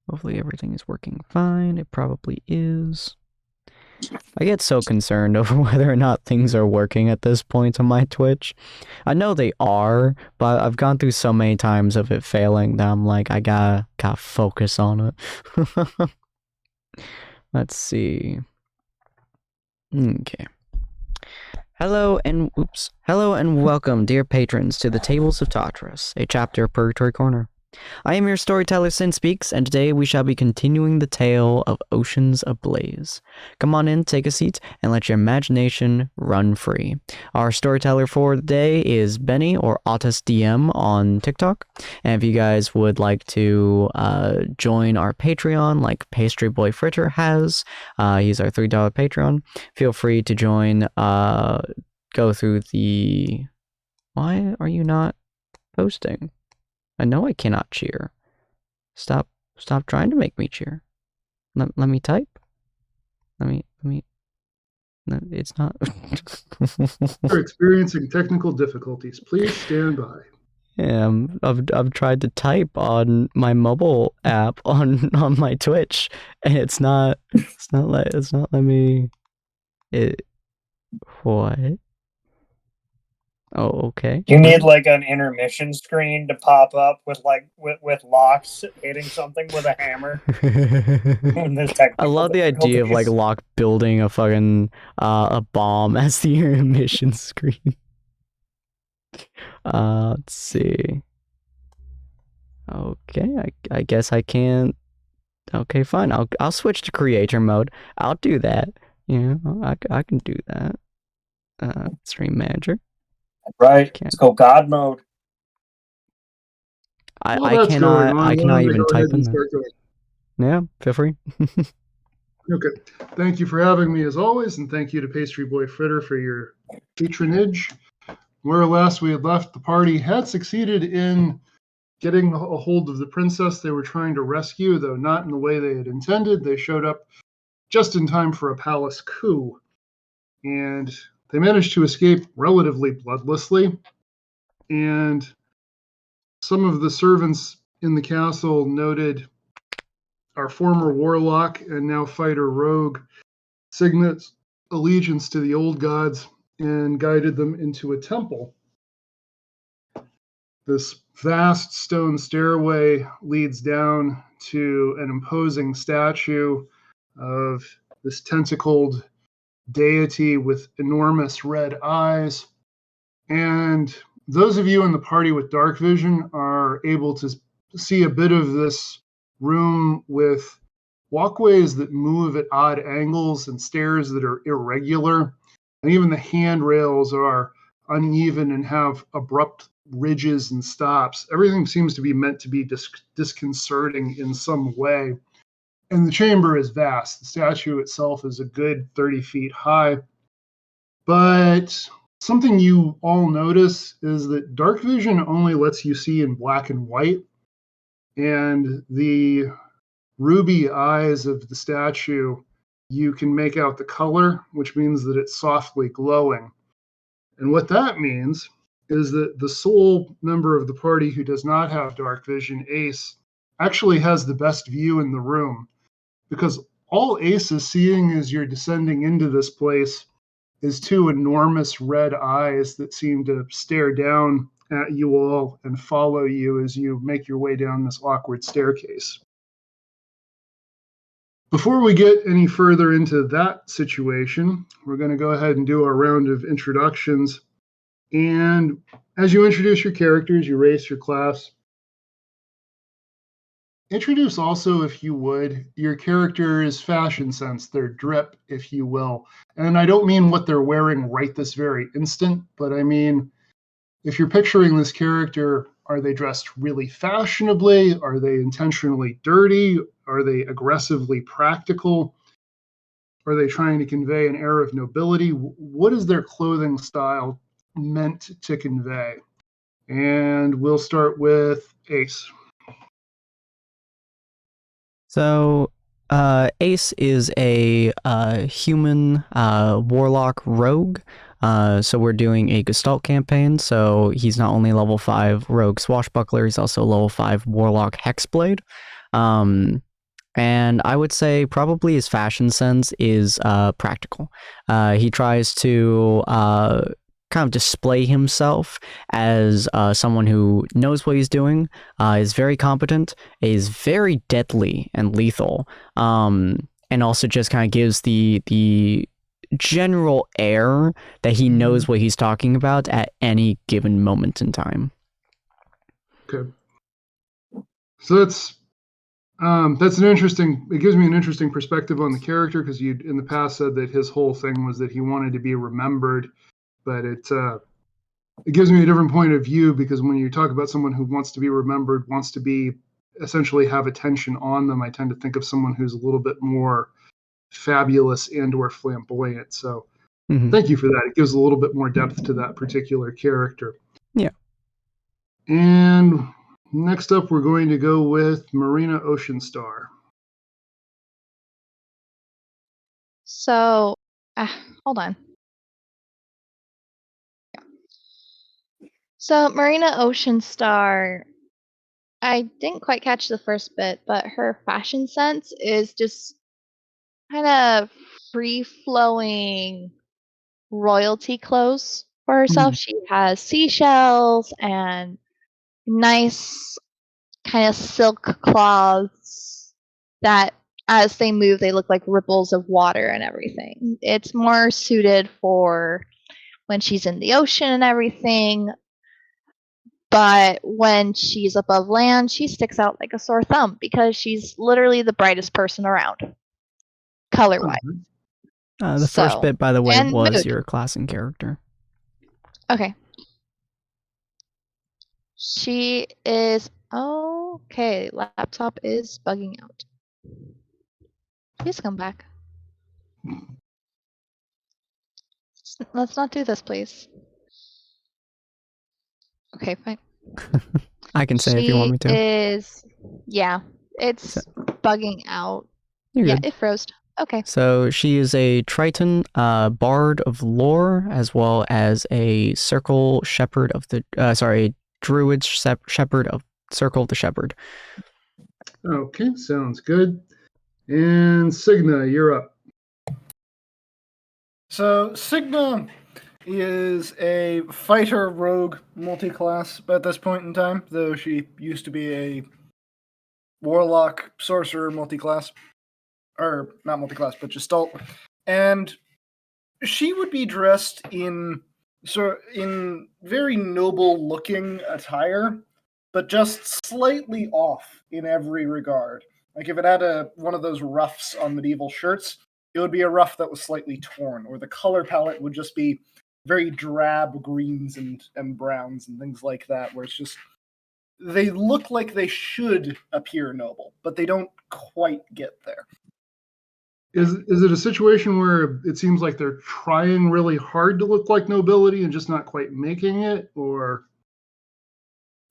Hopefully everything is working fine. It probably is. I get so concerned over whether or not things are working at this point on my Twitch. I know they are, but I've gone through so many times of it failing that I'm like, I gotta focus on it. Let's see. Okay. Hello and welcome, dear patrons, to the Tables of Tartarus, a chapter of Purgatory Corner. I am your storyteller, Sinspeaks, and today we shall be continuing the tale of Oceans Ablaze. Come on in, take a seat, and let your imagination run free. Our storyteller for the day is Benny, or AutisDM on TikTok, and if you guys would like to join our Patreon, like Pastry Boy Fritter has, he's our $3 Patreon, feel free to join, go through the... Why are you not posting? I know I cannot cheer. Stop trying to make me cheer. Let me type. Let me, no, it's not. We're experiencing technical difficulties. Please stand by. Yeah, I've tried to type on my mobile app on my Twitch, and it's not let me. What? Oh, okay. You need like an intermission screen to pop up with like with Locks hitting something with a hammer. I love the idea of like Locke building a fucking a bomb as the intermission screen. Let's see. Okay, I guess I can't. Okay, fine. I'll switch to creator mode. I'll do that. Yeah, I can do that. Stream manager. Right. Let's go God mode. I cannot even type in that. Yeah, feel free. Okay. Thank you for having me as always, and thank you to Pastry Boy Fritter for your patronage. Where last we had left, the party had succeeded in getting a hold of the princess they were trying to rescue, though not in the way they had intended. They showed up just in time for a palace coup, and they managed to escape relatively bloodlessly. And some of the servants in the castle noted our former warlock and now fighter rogue Signet's allegiance to the old gods and guided them into a temple. This vast stone stairway leads down to an imposing statue of this tentacled deity with enormous red eyes. And those of you in the party with dark vision are able to see a bit of this room with walkways that move at odd angles and stairs that are irregular. And even the handrails are uneven and have abrupt ridges and stops. Everything seems to be meant to be disconcerting in some way. And the chamber is vast. The statue itself is a good 30 feet high. But something you all notice is that dark vision only lets you see in black and white. And the ruby eyes of the statue, you can make out the color, which means that it's softly glowing. And what that means is that the sole member of the party who does not have dark vision, Ace, actually has the best view in the room, because all Ace is seeing as you're descending into this place is two enormous red eyes that seem to stare down at you all and follow you as you make your way down this awkward staircase. Before we get any further into that situation, we're going to go ahead and do our round of introductions. And as you introduce your characters, your race, your class, introduce also, if you would, your character's fashion sense, their drip, if you will. And I don't mean what they're wearing right this very instant, but I mean, if you're picturing this character, are they dressed really fashionably? Are they intentionally dirty? Are they aggressively practical? Are they trying to convey an air of nobility? What is their clothing style meant to convey? And we'll start with Ace. So, Ace is a human warlock rogue. So we're doing a Gestalt campaign. So he's not only level 5 Rogue Swashbuckler, he's also level 5 Warlock Hexblade. And I would say probably his fashion sense is practical. He tries to kind of display himself as someone who knows what he's doing, is very competent, is very deadly and lethal, and also just kind of gives the general air that he knows what he's talking about at any given moment in time. Okay. So that's an interesting. It gives me an interesting perspective on the character, because you in the past said that his whole thing was that he wanted to be remembered, but it gives me a different point of view, because when you talk about someone who wants to be remembered, wants to be essentially have attention on them, I tend to think of someone who's a little bit more fabulous and or flamboyant. So thank you for that. It gives a little bit more depth to that particular character. Yeah. And next up, we're going to go with Marina Oceanstar. So, hold on. So, Marina Oceanstar, I didn't quite catch the first bit, but her fashion sense is just kind of free-flowing royalty clothes for herself. She has seashells and nice kind of silk cloths that, as they move, they look like ripples of water and everything. It's more suited for when she's in the ocean and everything. But when she's above land, she sticks out like a sore thumb because she's literally the brightest person around, color-wise. The first bit, by the way, was mood. your classing character. Okay. She is... Okay, laptop is bugging out. Please come back. Let's not do this, please. Okay, fine. I can say if you want me to. She is... Yeah, it's bugging out. You're Yeah, good. it froze. Okay. So she is a Triton bard of lore, as well as a circle shepherd of the druid shepherd of Circle of the Shepherd. Okay, sounds good. And Signa, you're up. So Signa is a fighter rogue multi-class at this point in time, though she used to be a warlock sorcerer multi-class. Or not multi-class, but Gestalt. And she would be dressed in very noble looking attire, but just slightly off in every regard. Like if it had one of those ruffs on medieval shirts, it would be a ruff that was slightly torn, or the color palette would just be very drab greens and browns and things like that, where it's just they look like they should appear noble, but they don't quite get there. Is it a situation where it seems like they're trying really hard to look like nobility and just not quite making it, or?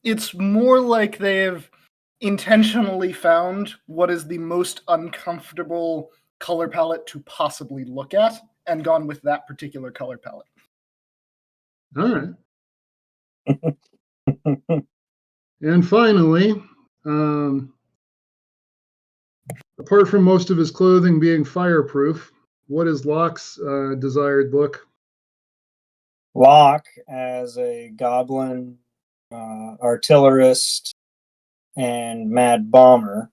It's more like they've intentionally found what is the most uncomfortable color palette to possibly look at and gone with that particular color palette. All right. And finally, apart from most of his clothing being fireproof, what is Locke's desired look? Locke, as a goblin artillerist and mad bomber,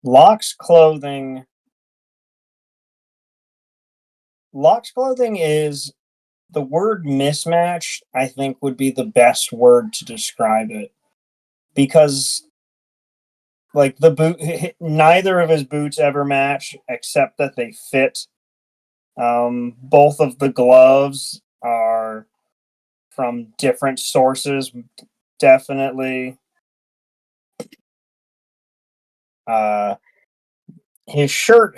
Locke's clothing is, the word mismatched, I think, would be the best word to describe it, because like the boot, neither of his boots ever match except that they fit. Both of the gloves are from different sources, definitely. His shirt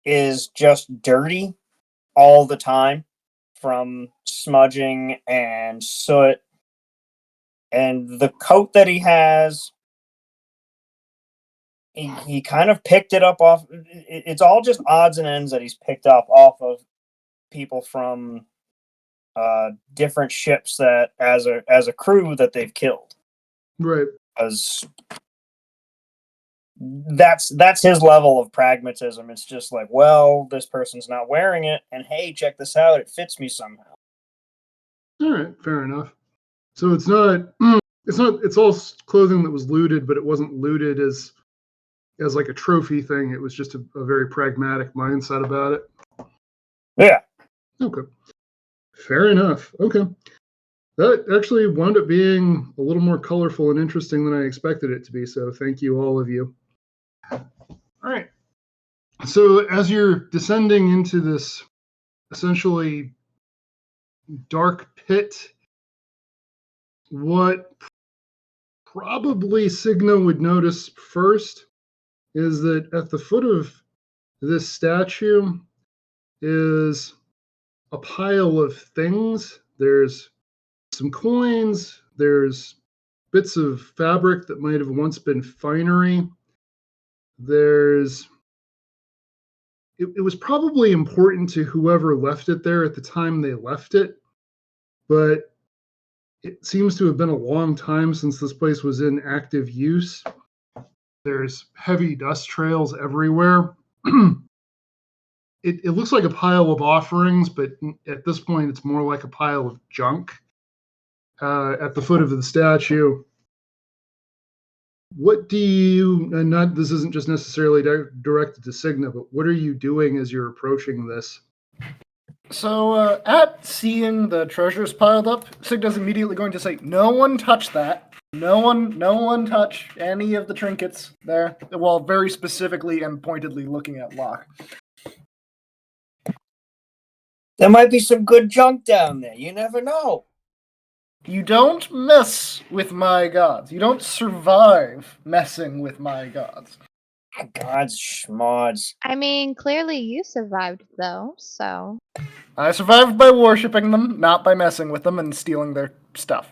is just dirty all the time from smudging and soot. And the coat that he has he kind of picked it up off. It's all just odds and ends that he's picked up off of people from different ships that as a crew that they've killed. Right. Because that's his level of pragmatism. It's just like, well, this person's not wearing it, and hey, check this out, it fits me somehow. All right, fair enough. So it's all clothing that was looted, but it wasn't looted as like a trophy thing. It was just a very pragmatic mindset about it. Yeah. Okay. Fair enough. Okay. That actually wound up being a little more colorful and interesting than I expected it to be. So thank you, all of you. All right. So as you're descending into this essentially dark pit, what probably Signa would notice first is that at the foot of this statue is a pile of things. There's some coins, there's bits of fabric that might have once been finery. It was probably important to whoever left it there at the time they left it, but it seems to have been a long time since this place was in active use. There's heavy dust trails everywhere. It looks like a pile of offerings, but at this point, it's more like a pile of junk at the foot of the statue. What do you, and not, this isn't just necessarily directed to Signa, but what are you doing as you're approaching this? So, at seeing the treasures piled up, Signa's immediately going to say, "No one touch that. No one touch any of the trinkets there," while very specifically and pointedly looking at Locke. There might be some good junk down there. You never know. You don't mess with my gods. You don't survive messing with my gods. Gods, schmods. I mean, clearly you survived, though, so. I survived by worshipping them, not by messing with them and stealing their stuff.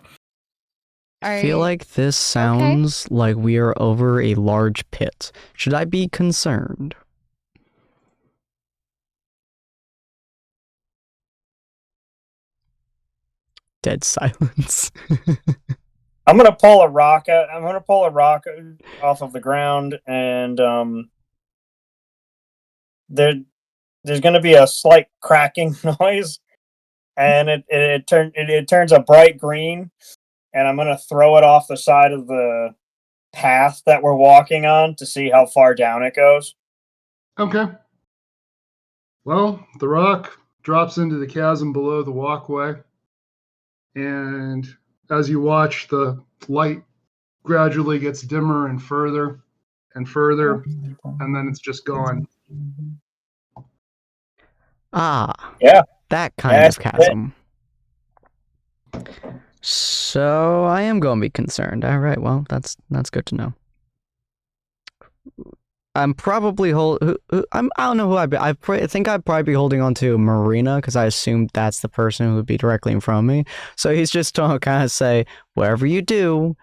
I feel like this sounds like we are over a large pit. Should I be concerned? Dead silence. I'm gonna pull a rock out. I'm gonna pull a rock off of the ground, and there's gonna be a slight cracking noise, and it turns a bright green, and I'm gonna throw it off the side of the path that we're walking on to see how far down it goes. Okay. Well, the rock drops into the chasm below the walkway, and as you watch, the light gradually gets dimmer and further, and then it's just gone. Ah. Yeah. That kind of chasm. So I am going to be concerned. All right, well, that's good to know. I'm probably I don't know who I think I'd probably be holding on to Marina because I assumed that's the person who would be directly in front of me. So he's just trying to kind of say, whatever you do,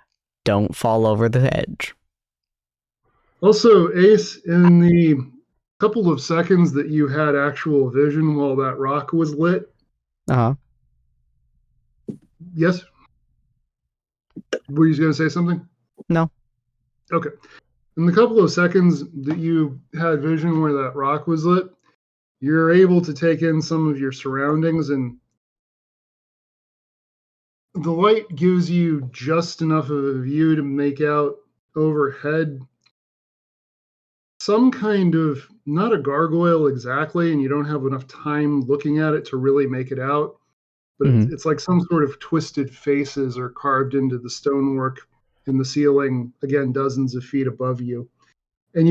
don't fall over the edge. Also, Ace, in the couple of seconds that you had actual vision while that rock was lit. Uh-huh. Yes? Were you going to say something? No. Okay. In the couple of seconds that you had vision where that rock was lit, you're able to take in some of your surroundings, and the light gives you just enough of a view to make out overhead some kind of, not a gargoyle exactly, and you don't have enough time looking at it to really make it out, but it's like some sort of twisted faces are carved into the stonework in the ceiling, again, dozens of feet above you. And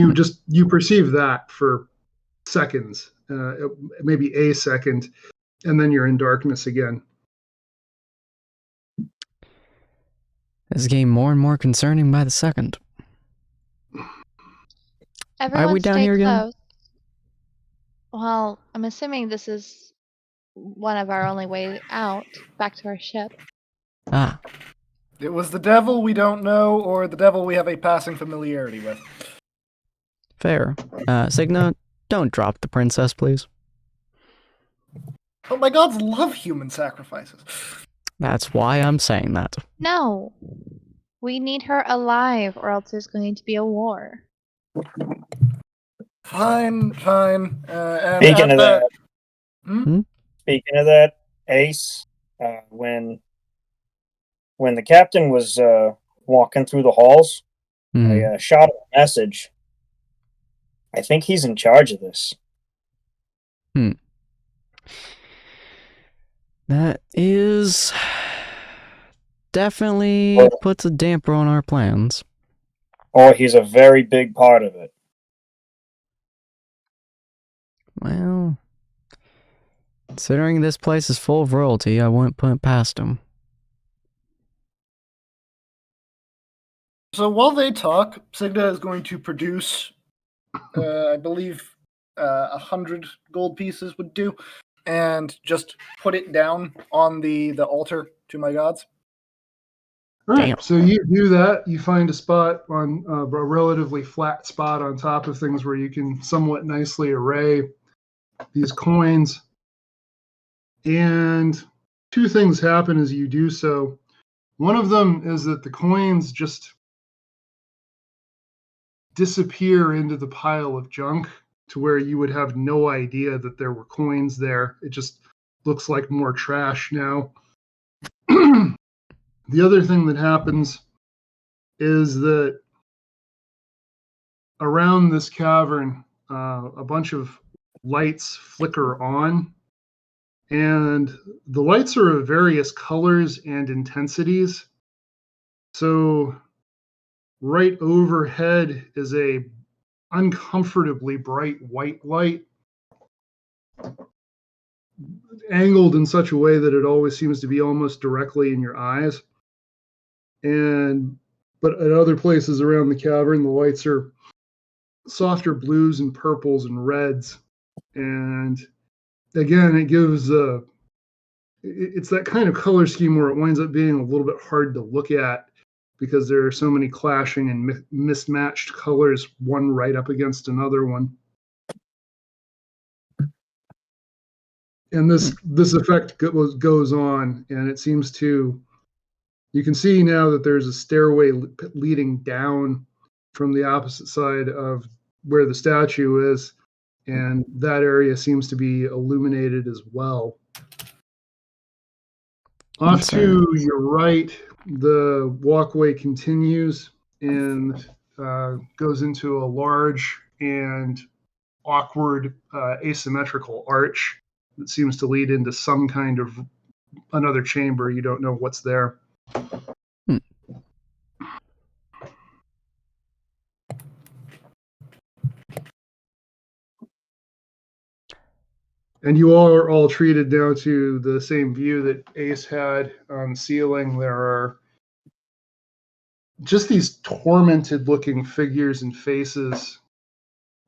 you perceive that for seconds, maybe a second, and then you're in darkness again. It's getting more and more concerning by the second. Everyone Are we down here again? Well, I'm assuming this is one of our only way out, back to our ship. Ah. It was the devil we don't know, or the devil we have a passing familiarity with. Fair. Signa, don't drop the princess, please. Oh, my gods love human sacrifices. That's why I'm saying that. No. We need her alive, or else there's going to be a war. Fine. And Speaking of that, Hmm? speaking of that, Ace, when the captain was walking through the halls, Hmm. I shot him a message. I think he's in charge of this. That is definitely Or- puts a damper on our plans. Or he's a very big part of it. Well, considering this place is full of royalty, I wouldn't put it past him. So while they talk, Signa is going to produce, I believe, 100 gold pieces would do, and just put it down on the altar to my gods. All right, Damn. so you do that. You find a spot on a relatively flat spot on top of things where you can somewhat nicely array these coins. And two things happen as you do so. One of them is that the coins just disappear into the pile of junk to where you would have no idea that there were coins there. It just looks like more trash now. The other thing that happens is that around this cavern, a bunch of lights flicker on, and the lights are of various colors and intensities. So right overhead is a uncomfortably bright white light, angled in such a way that it always seems to be almost directly in your eyes. But at other places around the cavern, the lights are softer blues and purples and reds. And again, it gives it's that kind of color scheme where it winds up being a little bit hard to look at because there are so many clashing and mismatched colors, one right up against another one. And this effect goes on, and it seems to. You can see now that there's a stairway leading down from the opposite side of where the statue is, and that area seems to be illuminated as well. Off to your right, the walkway continues and goes into a large and awkward asymmetrical arch that seems to lead into some kind of another chamber. You don't know what's there. And you all are all treated now to the same view that Ace had on the ceiling. There are just these tormented looking figures and faces,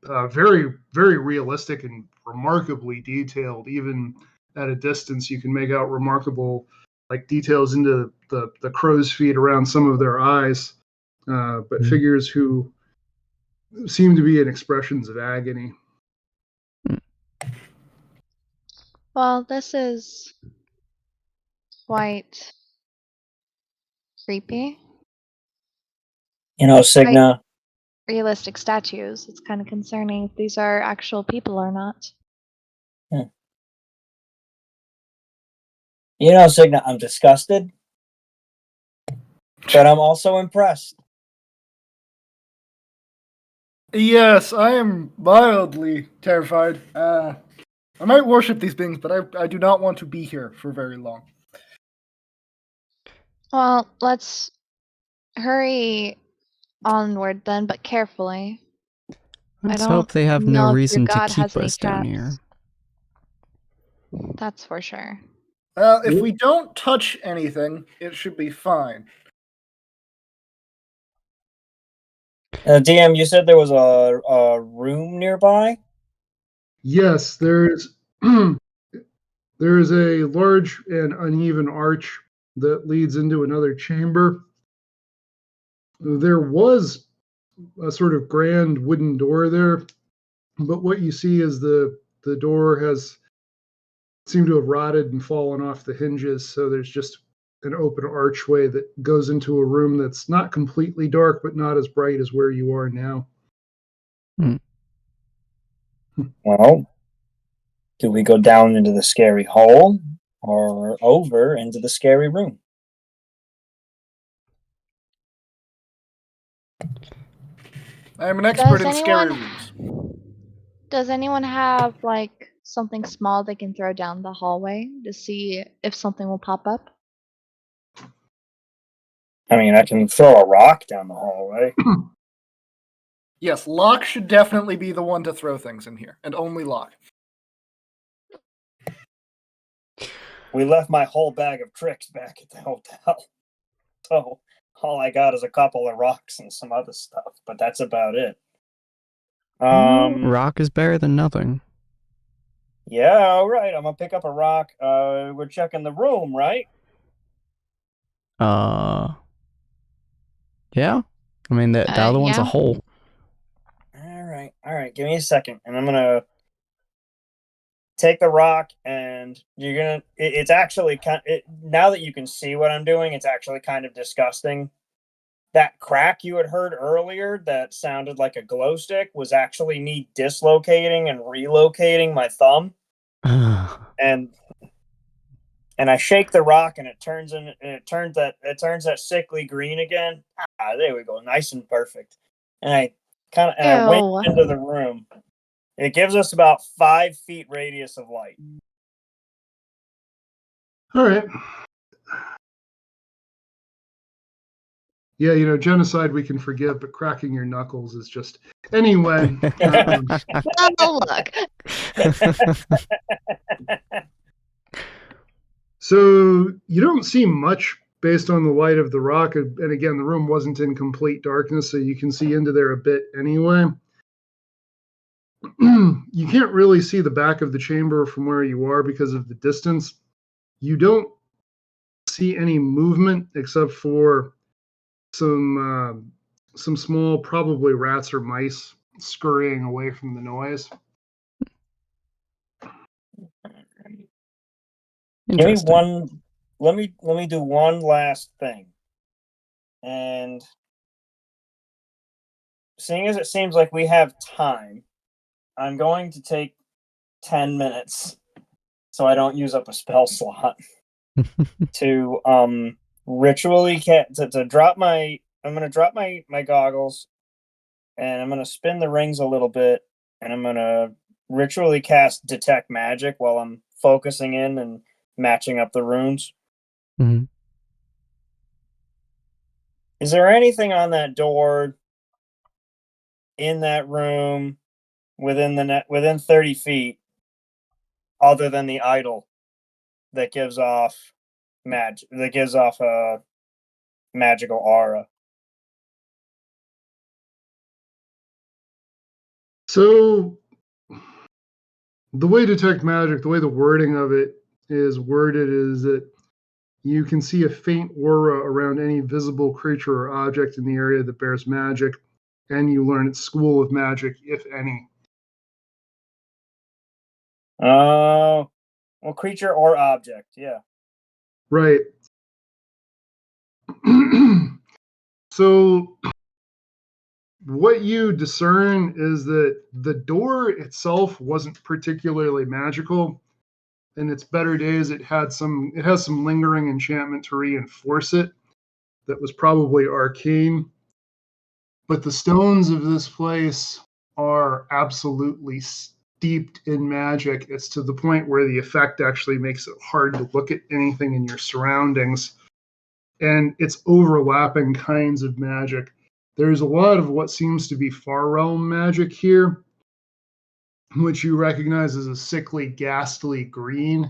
very, very realistic and remarkably detailed. Even at a distance, you can make out remarkable details into the crow's feet around some of their eyes, but figures who seem to be in expressions of agony. Well, this is quite creepy. Signa, Realistic statues. It's kind of concerning if these are actual people or not. Signa, I'm disgusted, but I'm also impressed. Yes, I am mildly terrified. I might worship these things, but I do not want to be here for very long. Well, let's hurry onward then, but carefully. Let's don't hope they have know no if your reason to god has keep any us down traps. here. That's for sure. If we don't touch anything, it should be fine. DM, you said there was a room nearby? Yes, there's there is a large and uneven arch that leads into another chamber. There was a sort of grand wooden door there, but what you see is the door has seemed to have rotted and fallen off the hinges, so there's just an open archway that goes into a room that's not completely dark, but not as bright as where you are now. Well, do we go down into the scary hole or over into the scary room? I am an expert Does in scary anyone- rooms. Does anyone have like something small they can throw down the hallway to see if something will pop up? I mean, I can throw a rock down the hallway. Yes, Locke should definitely be the one to throw things in here, and only Locke. We left my whole bag of tricks back at the hotel. So all I got is a couple of rocks and some other stuff, but that's about it. Rock is better than nothing. Yeah, all right. I'm gonna pick up a rock. We're checking the room, right? Yeah. I mean, the other one's a Yeah. hole. All right. Give me a second, and I'm gonna take the rock, and you're gonna. It's actually now that you can see what I'm doing, it's actually kind of disgusting. That crack you had heard earlier that sounded like a glow stick was actually me dislocating and relocating my thumb. And I shake the rock, and it turns that sickly green again. There we go, nice and perfect. And I went into the room. It gives us about 5 feet radius of light. All right. Yeah, genocide we can forgive, but cracking your knuckles is just... Anyway. Oh, look. So you don't see much based on the light of the rock. And again, the room wasn't in complete darkness, so you can see into there a bit anyway. You can't really see the back of the chamber from where you are because of the distance. You don't see any movement except for some small, probably rats or mice scurrying away from the noise. Give me one. Let me do one last thing. And seeing as it seems like we have time, I'm going to take 10 minutes so I don't use up a spell slot to ritually to drop my. I'm gonna drop my goggles, and I'm gonna spin the rings a little bit, and I'm gonna ritually cast detect magic while I'm focusing in and matching up the runes. Mm-hmm. Is there anything on that door in that room within 30 feet other than the idol that gives off a magical aura? So the way detect magic, the way the wording of it is worded is that you can see a faint aura around any visible creature or object in the area that bears magic, and you learn its school of magic, if any. Oh, well, creature or object, yeah. Right. So what you discern is that the door itself wasn't particularly magical. In its better days, it has some lingering enchantment to reinforce it that was probably arcane. But the stones of this place are absolutely steeped in magic. It's to the point where the effect actually makes it hard to look at anything in your surroundings. And it's overlapping kinds of magic. There's a lot of what seems to be far realm magic here, which you recognize as a sickly, ghastly green.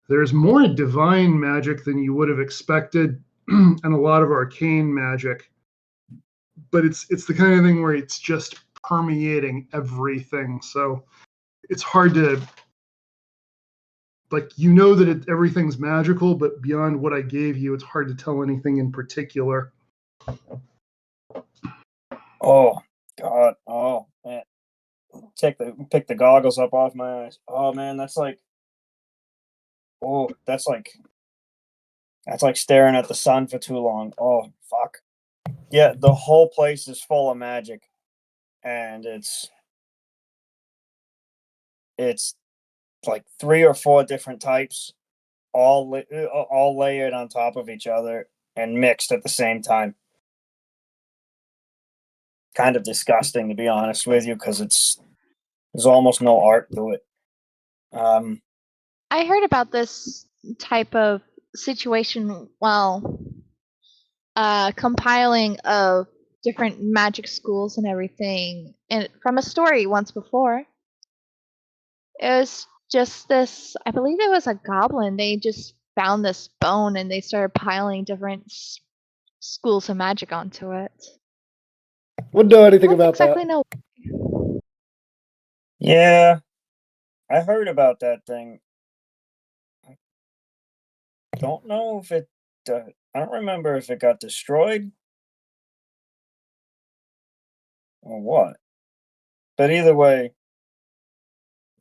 There's more divine magic than you would have expected, and a lot of arcane magic. But it's the kind of thing where it's just permeating everything. So it's hard to, like, that everything's magical, but beyond what I gave you, it's hard to tell anything in particular. Oh God. Oh man. Pick the goggles up off my eyes. Oh man, oh, that's like staring at the sun for too long. Oh fuck. Yeah, the whole place is full of magic, and it's like 3 or 4 different types, all layered on top of each other and mixed at the same time. Kind of disgusting, to be honest with you, because there's almost no art to it. I heard about this type of situation while compiling of different magic schools and everything, and from a story once before. It was just this, I believe it was a goblin. They just found this bone and they started piling different schools of magic onto it. Wouldn't know I anything don't about exactly that. know. Yeah, I heard about that thing. I don't know if it. I don't remember if it got destroyed or what. But either way,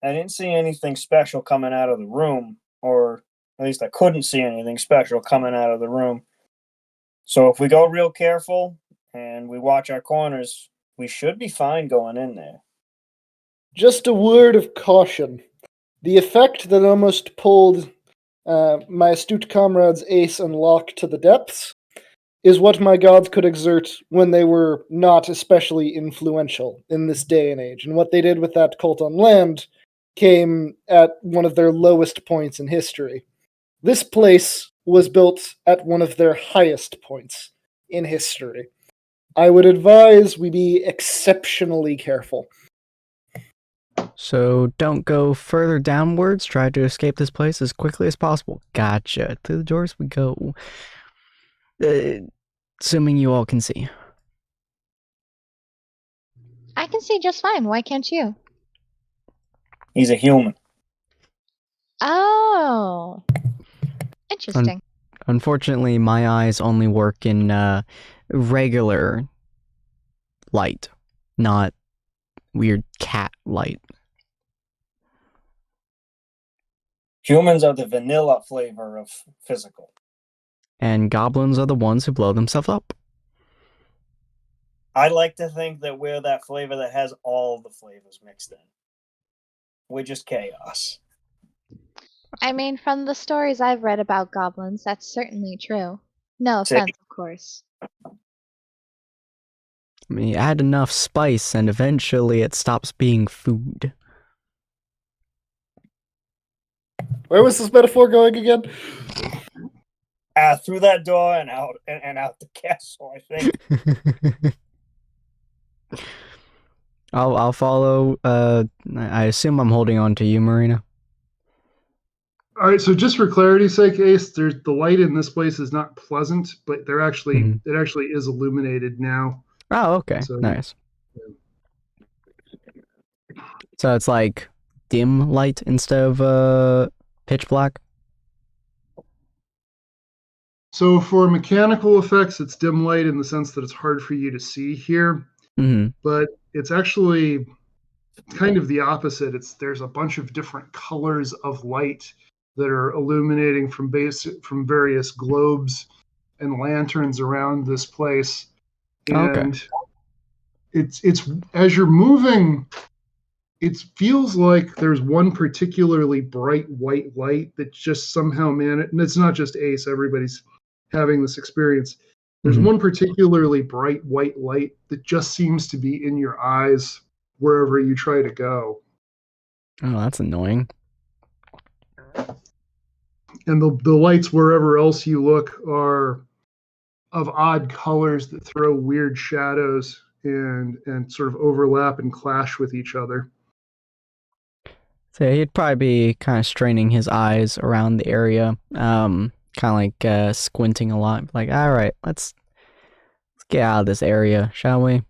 I didn't see anything special coming out of the room, or at least I couldn't see anything special coming out of the room. So if we go real careful and we watch our corners, we should be fine going in there. Just a word of caution. The effect that almost pulled my astute comrades Ace and Locke to the depths is what my gods could exert when they were not especially influential in this day and age. And what they did with that cult on land came at one of their lowest points in history. This place was built at one of their highest points in history. I would advise we be exceptionally careful. So don't go further downwards. Try to escape this place as quickly as possible. Gotcha. Through the doors we go. Assuming you all can see. I can see just fine. Why can't you? He's a human. Oh, interesting. Unfortunately, my eyes only work in regular light, not weird cat light. Humans are the vanilla flavor of physical. And goblins are the ones who blow themselves up. I like to think that we're that flavor that has all the flavors mixed in. We're just chaos. I mean, from the stories I've read about goblins, that's certainly true. No See? offense, of course. I mean, you add enough spice and eventually it stops being food. Where was this metaphor going again? Through that door and out and out the castle, I think. I'll follow. I assume I'm holding on to you, Marina. All right, so just for clarity's sake, Ace, the light in this place is not pleasant, but it actually is illuminated now. Oh, okay. So, nice. So it's like dim light instead of pitch black? So for mechanical effects, it's dim light in the sense that it's hard for you to see here, but it's actually kind of the opposite. There's a bunch of different colors of light that are illuminating from various globes and lanterns around this place. And it's as you're moving, it feels like there's one particularly bright white light that just somehow and it's not just Ace, everybody's having this experience. There's one particularly bright white light that just seems to be in your eyes wherever you try to go. Oh, that's annoying. And the lights wherever else you look are of odd colors that throw weird shadows and sort of overlap and clash with each other. So he'd probably be kind of straining his eyes around the area, kind of like squinting a lot. Like, all right, let's get out of this area, shall we?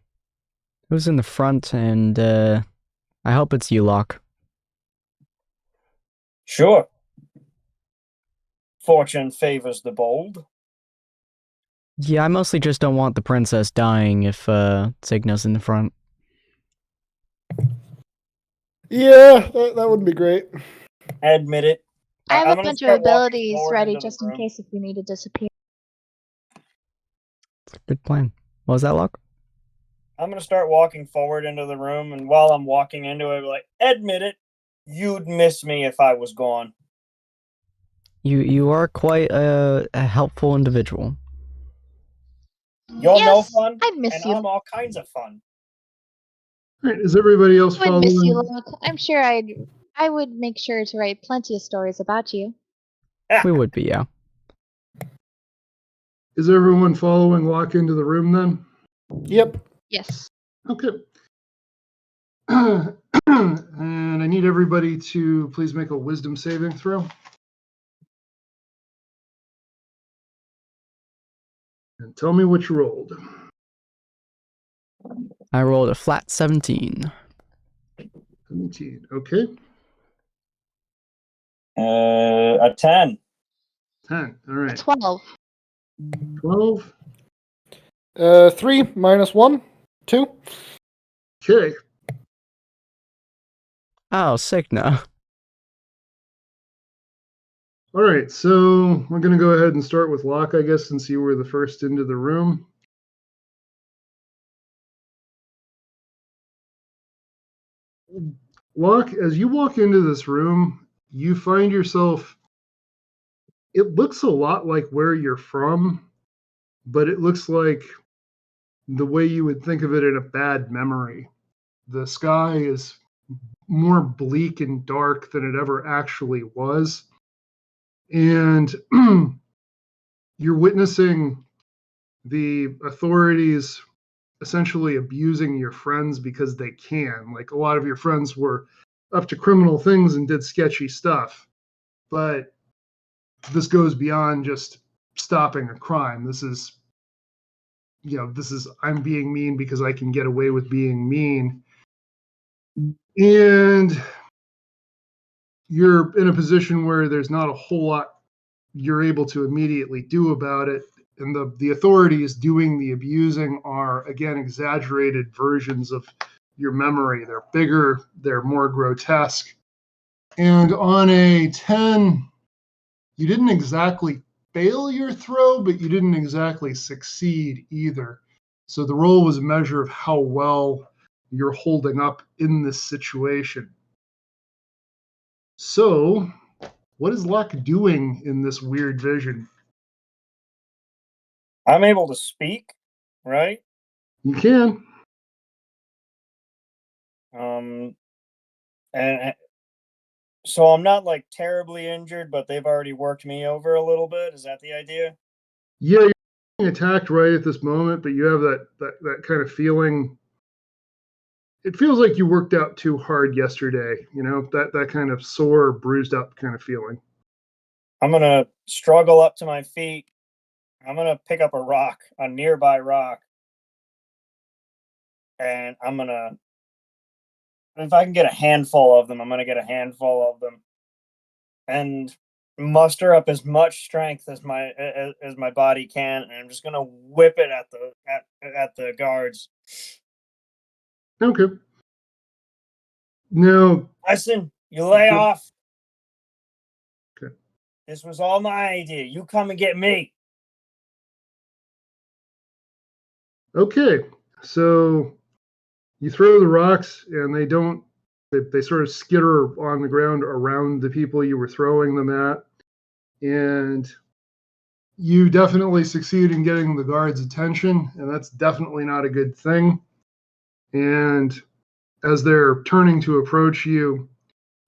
Who's in the front? And I hope it's you, Locke. Sure. Fortune favors the bold. Yeah, I mostly just don't want the princess dying if Cygna's in the front. Yeah, that would be great. I admit it. I have I'm a gonna bunch of start walking abilities forward ready into the just in room. case if you need to disappear. Good plan. What was that, Locke? I'm gonna start walking forward into the room, and while I'm walking into it, like, admit it, you'd miss me if I was gone. You are quite a helpful individual. You're no Yes, fun, I'd miss and you. I'm all kinds of fun. All right, is everybody else I would miss you, following? Locke. I'm sure I would make sure to write plenty of stories about you. We would be, yeah. Is everyone following Locke into the room then? Yep. Yes. Okay. And I need everybody to please make a wisdom saving throw. And tell me what you rolled. I rolled a flat 17. 17. Okay. A 10. 10. All right. 12. 12. 3 minus 1, 2. Okay. Oh, Cygna. All right. So we're going to go ahead and start with Locke, I guess, since you were the first into the room. Locke, as you walk into this room, you find yourself, it looks a lot like where you're from, but it looks like the way you would think of it in a bad memory. The sky is more bleak and dark than it ever actually was. And you're witnessing the authorities essentially abusing your friends because they can. Like, a lot of your friends were up to criminal things and did sketchy stuff. But this goes beyond just stopping a crime. This is, I'm being mean because I can get away with being mean. And you're in a position where there's not a whole lot you're able to immediately do about it. And the authorities doing the abusing are, again, exaggerated versions of your memory. They're bigger, they're more grotesque. And on a 10, you didn't exactly fail your throw, but you didn't exactly succeed either. So the roll was a measure of how well you're holding up in this situation. So, what is Locke doing in this weird vision? I'm able to speak, right? You can. And so I'm not like terribly injured, but they've already worked me over a little bit. Is that the idea? Yeah, you're being attacked right at this moment, but you have that kind of feeling. It feels like you worked out too hard yesterday, that kind of sore, bruised up kind of feeling. I'm gonna struggle up to my feet. I'm gonna pick up a nearby rock, and I'm gonna, if I can get a handful of them, I'm gonna get a handful of them, and muster up as much strength as my body can, and I'm just gonna whip it at the guards. Okay. Now, Listen, you lay Yep. off. Okay. This was all my idea. You come and get me. Okay, so you throw the rocks and they sort of skitter on the ground around the people you were throwing them at. And you definitely succeed in getting the guards' attention, and that's definitely not a good thing. And as they're turning to approach you,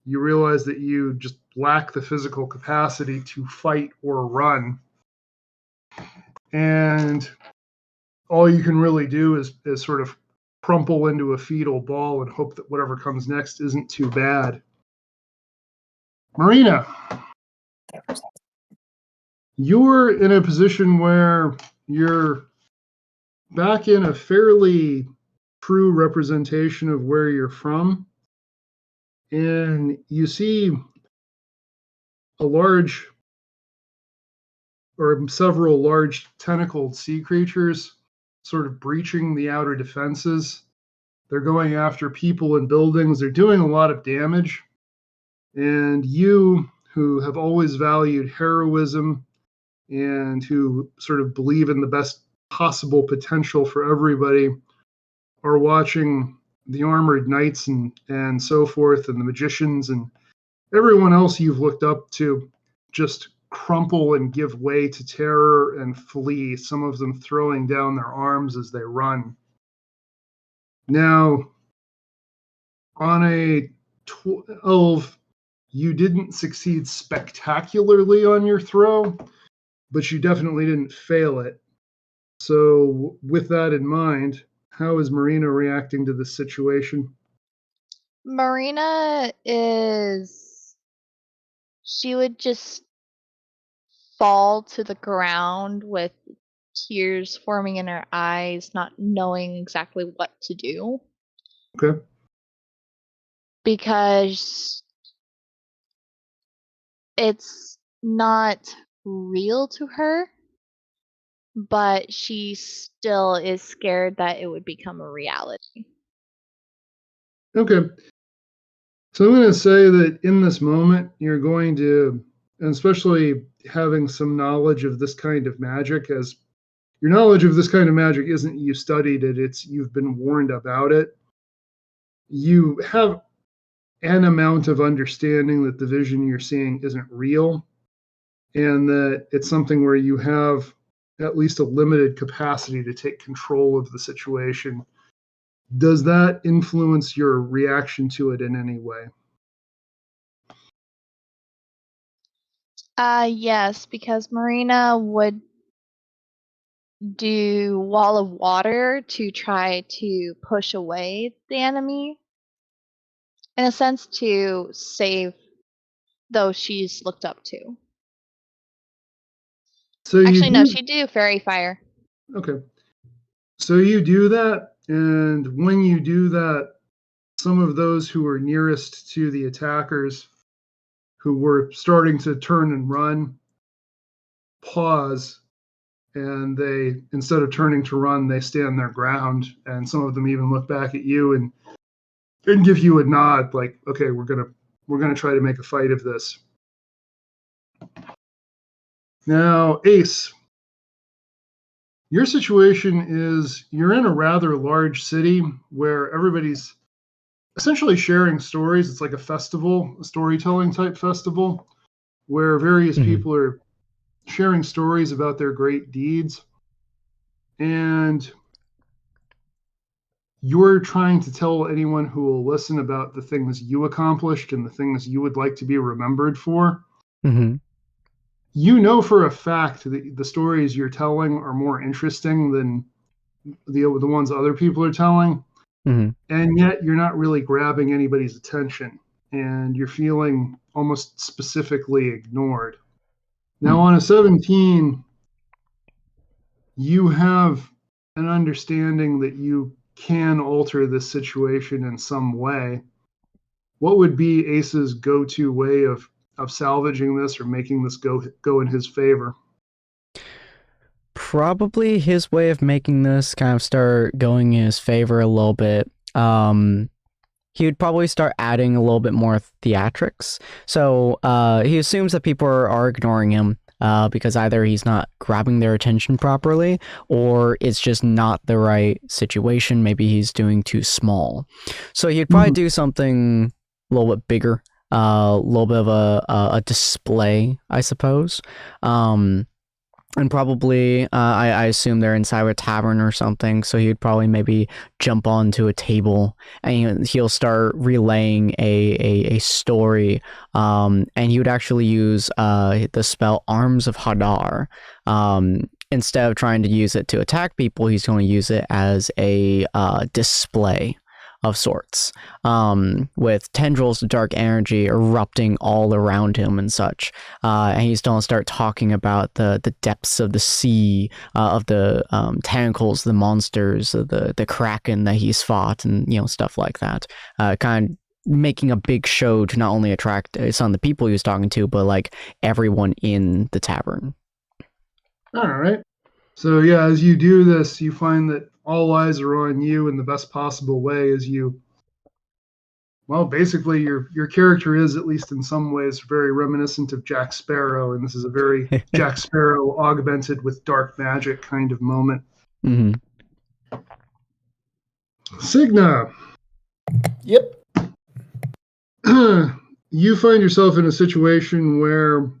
you realize that you just lack the physical capacity to fight or run. And all you can really do is sort of crumple into a fetal ball and hope that whatever comes next isn't too bad. Marina, you're in a position where you're back in a fairly true representation of where you're from. And you see a large or several large tentacled sea creatures sort of breaching the outer defenses. They're going after people and buildings. They're doing a lot of damage. And you, who have always valued heroism and who sort of believe in the best possible potential for everybody, are watching the armored knights and so forth, and the magicians and everyone else you've looked up to just crumple and give way to terror and flee, some of them throwing down their arms as they run. Now, on a 12, you didn't succeed spectacularly on your throw, but you definitely didn't fail it. So, with that in mind, how is Marina reacting to this situation? Marina she would just fall to the ground with tears forming in her eyes, not knowing exactly what to do. Okay. Because it's not real to her, but she still is scared that it would become a reality. Okay. So I'm going to say that in this moment, you're going to, and especially having some knowledge of this kind of magic, as your knowledge of this kind of magic isn't you studied it, it's you've been warned about it. You have an amount of understanding that the vision you're seeing isn't real, and that it's something where you have at least a limited capacity to take control of the situation. Does that influence your reaction to it in any way? Yes, because Marina would do wall of water to try to push away the enemy, in a sense to save those she's looked up to. So Actually, no, she'd do fairy fire. Okay. So you do that, and when you do that, some of those who were nearest to the attackers, who were starting to turn and run, pause, and they, instead of turning to run, they stand their ground, and some of them even look back at you and give you a nod, like, okay, we're gonna try to make a fight of this. Now, Ace, your situation is you're in a rather large city where everybody's essentially sharing stories. It's like a festival, a storytelling type festival, where various people are sharing stories about their great deeds. And you're trying to tell anyone who will listen about the things you accomplished and the things you would like to be remembered for. Mm-hmm. You know for a fact that the stories you're telling are more interesting than the ones other people are telling. Mm-hmm. And yet you're not really grabbing anybody's attention, and you're feeling almost specifically ignored. Now, on a 17, you have an understanding that you can alter this situation in some way. What would be Ace's go-to way of salvaging this or making this go in his favor? Probably his way of making this kind of start going in his favor a little bit. He would probably start adding a little bit more theatrics. So he assumes that people are ignoring him because either he's not grabbing their attention properly or it's just not the right situation. Maybe he's doing too small. So he'd probably do something a little bit bigger, a little bit of a display, I suppose. And probably, I assume they're inside a tavern or something, so he'd probably maybe jump onto a table and he'll start relaying a story, and he would actually use the spell Arms of Hadar. Instead of trying to use it to attack people, he's going to use it as a display of sorts, with tendrils of dark energy erupting all around him and such. And he's going to start talking about the depths of the sea, of the tentacles, the monsters, the kraken that he's fought, and stuff like that. Kind of making a big show to not only attract some of the people he was talking to, but like everyone in the tavern. All right. So yeah, as you do this, you find that all eyes are on you in the best possible way as you. Well, basically, your character is, at least in some ways, very reminiscent of Jack Sparrow, and this is a very Jack Sparrow augmented with dark magic kind of moment. Hmm. Signa, Yep. you find yourself in a situation where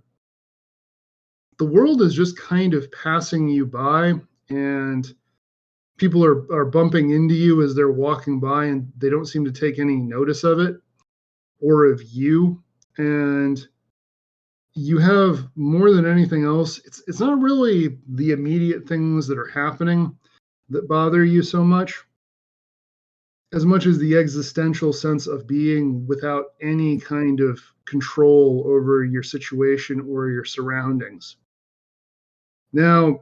the world is just kind of passing you by, and people are bumping into you as they're walking by, and they don't seem to take any notice of it or of you. And you have, more than anything else, it's not really the immediate things that are happening that bother you so much as the existential sense of being without any kind of control over your situation or your surroundings. Now,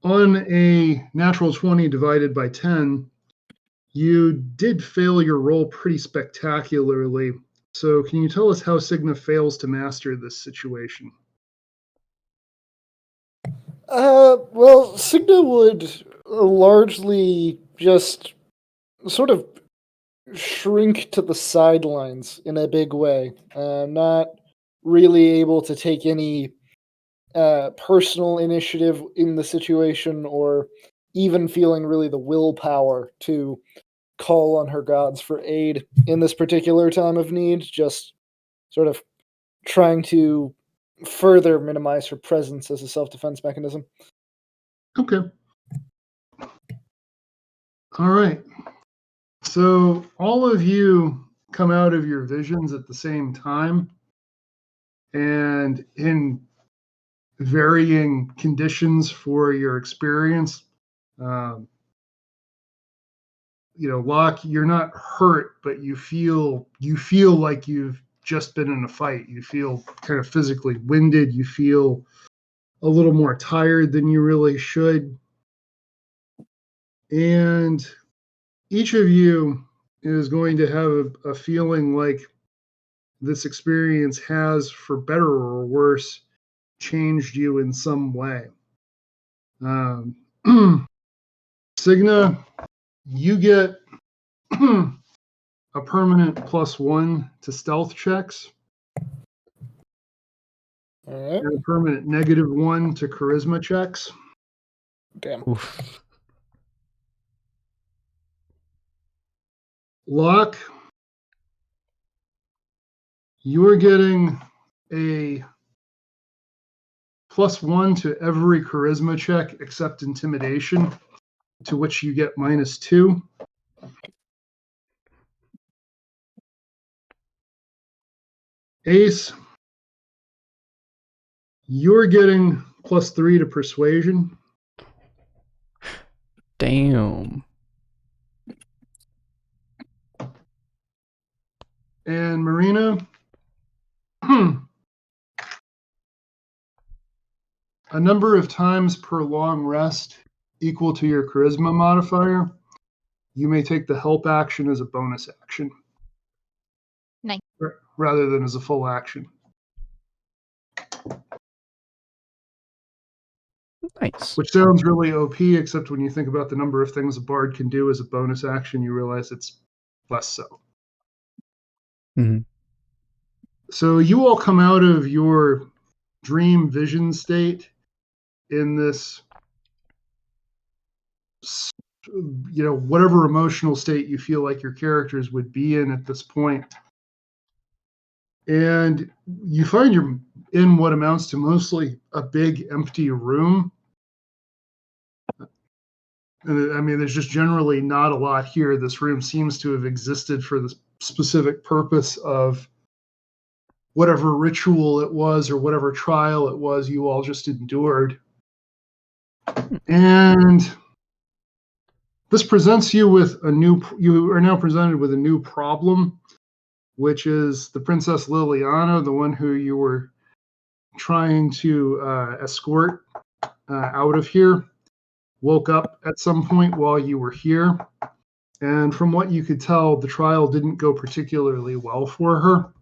on a natural 20 divided by 10, you did fail your roll pretty spectacularly. So can you tell us how Signa fails to master this situation? Well, Signa would largely just sort of shrink to the sidelines in a big way, not really able to take any personal initiative in the situation or even feeling really the willpower to call on her gods for aid in this particular time of need, just sort of trying to further minimize her presence as a self-defense mechanism. Okay. All right. So all of you come out of your visions at the same time and in varying conditions for your experience. Locke, you're not hurt, but you feel like you've just been in a fight. You feel kind of physically winded. You feel a little more tired than you really should. And each of you is going to have a feeling like this experience has, for better or worse, changed you in some way. Signa, you get a permanent +1 to stealth checks. All right. And a permanent -1 to charisma checks. Damn. Oof. Locke, you're getting a +1 to every charisma check except intimidation, to which you get -2. Ace, you're getting +3 to persuasion. Damn. And Marina, a number of times per long rest equal to your charisma modifier, you may take the help action as a bonus action. Nice. Rather than as a full action. Nice. Which sounds really OP, except when you think about the number of things a bard can do as a bonus action, you realize it's less so. Mm-hmm. So you all come out of your dream vision state in this, whatever emotional state you feel like your characters would be in at this point. And you find you're in what amounts to mostly a big empty room. And I mean, there's just generally not a lot here. This room seems to have existed for the specific purpose of whatever ritual it was or whatever trial it was you all just endured. And this presents you with you are now presented with a new problem, which is the Princess Liliana, the one who you were trying to escort out of here, woke up at some point while you were here. And from what you could tell, the trial didn't go particularly well for her.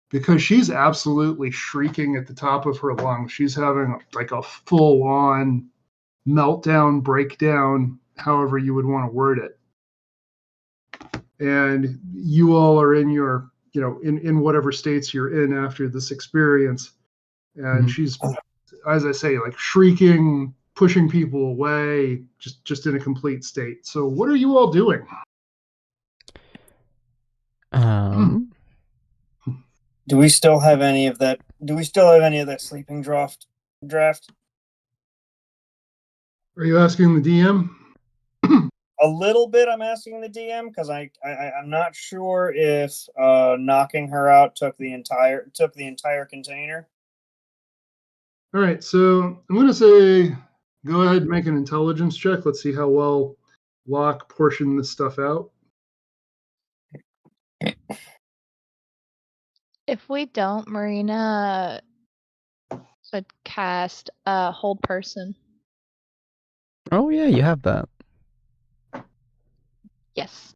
because she's absolutely shrieking at the top of her lungs. She's having like a full-on meltdown, breakdown, however you would want to word it. And you all are in your, in whatever states you're in after this experience. And she's, as I say, like shrieking, pushing people away, just in a complete state. So what are you all doing? Do we still have any of that? Do we still have any of that sleeping draft? Are you asking the DM? A little bit. I'm asking the DM because I'm not sure if knocking her out took the entire container. All right, so I'm going to say go ahead and make an intelligence check. Let's see how well Locke portioned this stuff out. If we don't, Marina would cast Hold Person. Oh yeah, you have that. Yes.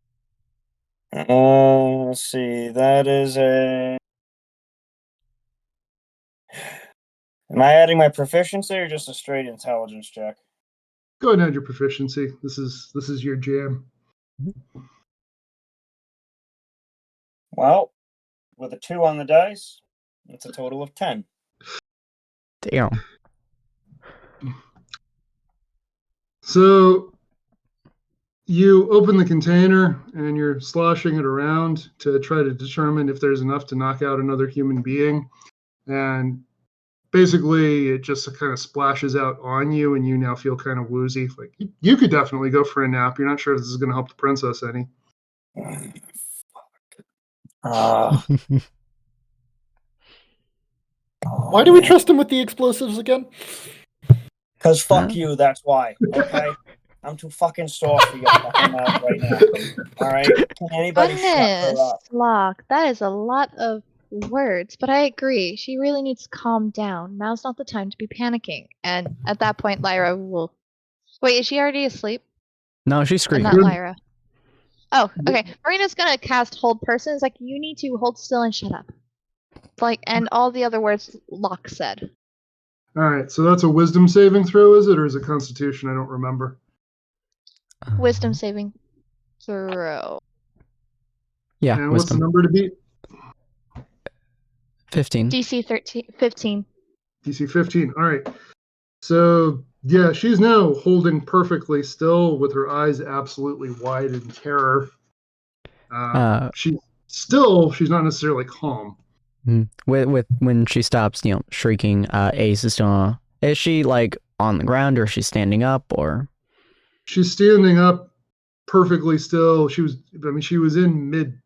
Let's see. That is a. Am I adding my proficiency or just a straight intelligence check? Go ahead and add your proficiency. This is your jam. Well, with a 2 on the dice, it's a total of 10. Damn. So you open the container and you're sloshing it around to try to determine if there's enough to knock out another human being. And basically it just kind of splashes out on you and you now feel kind of woozy. Like you could definitely go for a nap. You're not sure if this is going to help the princess any. Why do we trust him with the explosives again? Because fuck you, that's why. Okay? I'm too fucking soft for your fucking mouth right now. Alright? Can anybody shut her up? Locke, that is a lot of words, but I agree. She really needs to calm down. Now's not the time to be panicking. And at that point, Lyra will. Wait, is she already asleep? No, she's screaming. Not Lyra. Oh, okay. Marina's gonna cast Hold Person. It's like, you need to hold still and shut up. Like, and all the other words Locke said. All right, so that's a wisdom saving throw, is it? Or is it constitution? I don't remember. Wisdom saving throw. Yeah, and what's the wisdom. number to beat? 15. DC 15. DC 15. All right. So, yeah, she's now holding perfectly still with her eyes absolutely wide in terror. She's not necessarily calm. With when she stops, shrieking, Ace is still. Is she like on the ground or is she standing up or? She's standing up perfectly still. She was in mid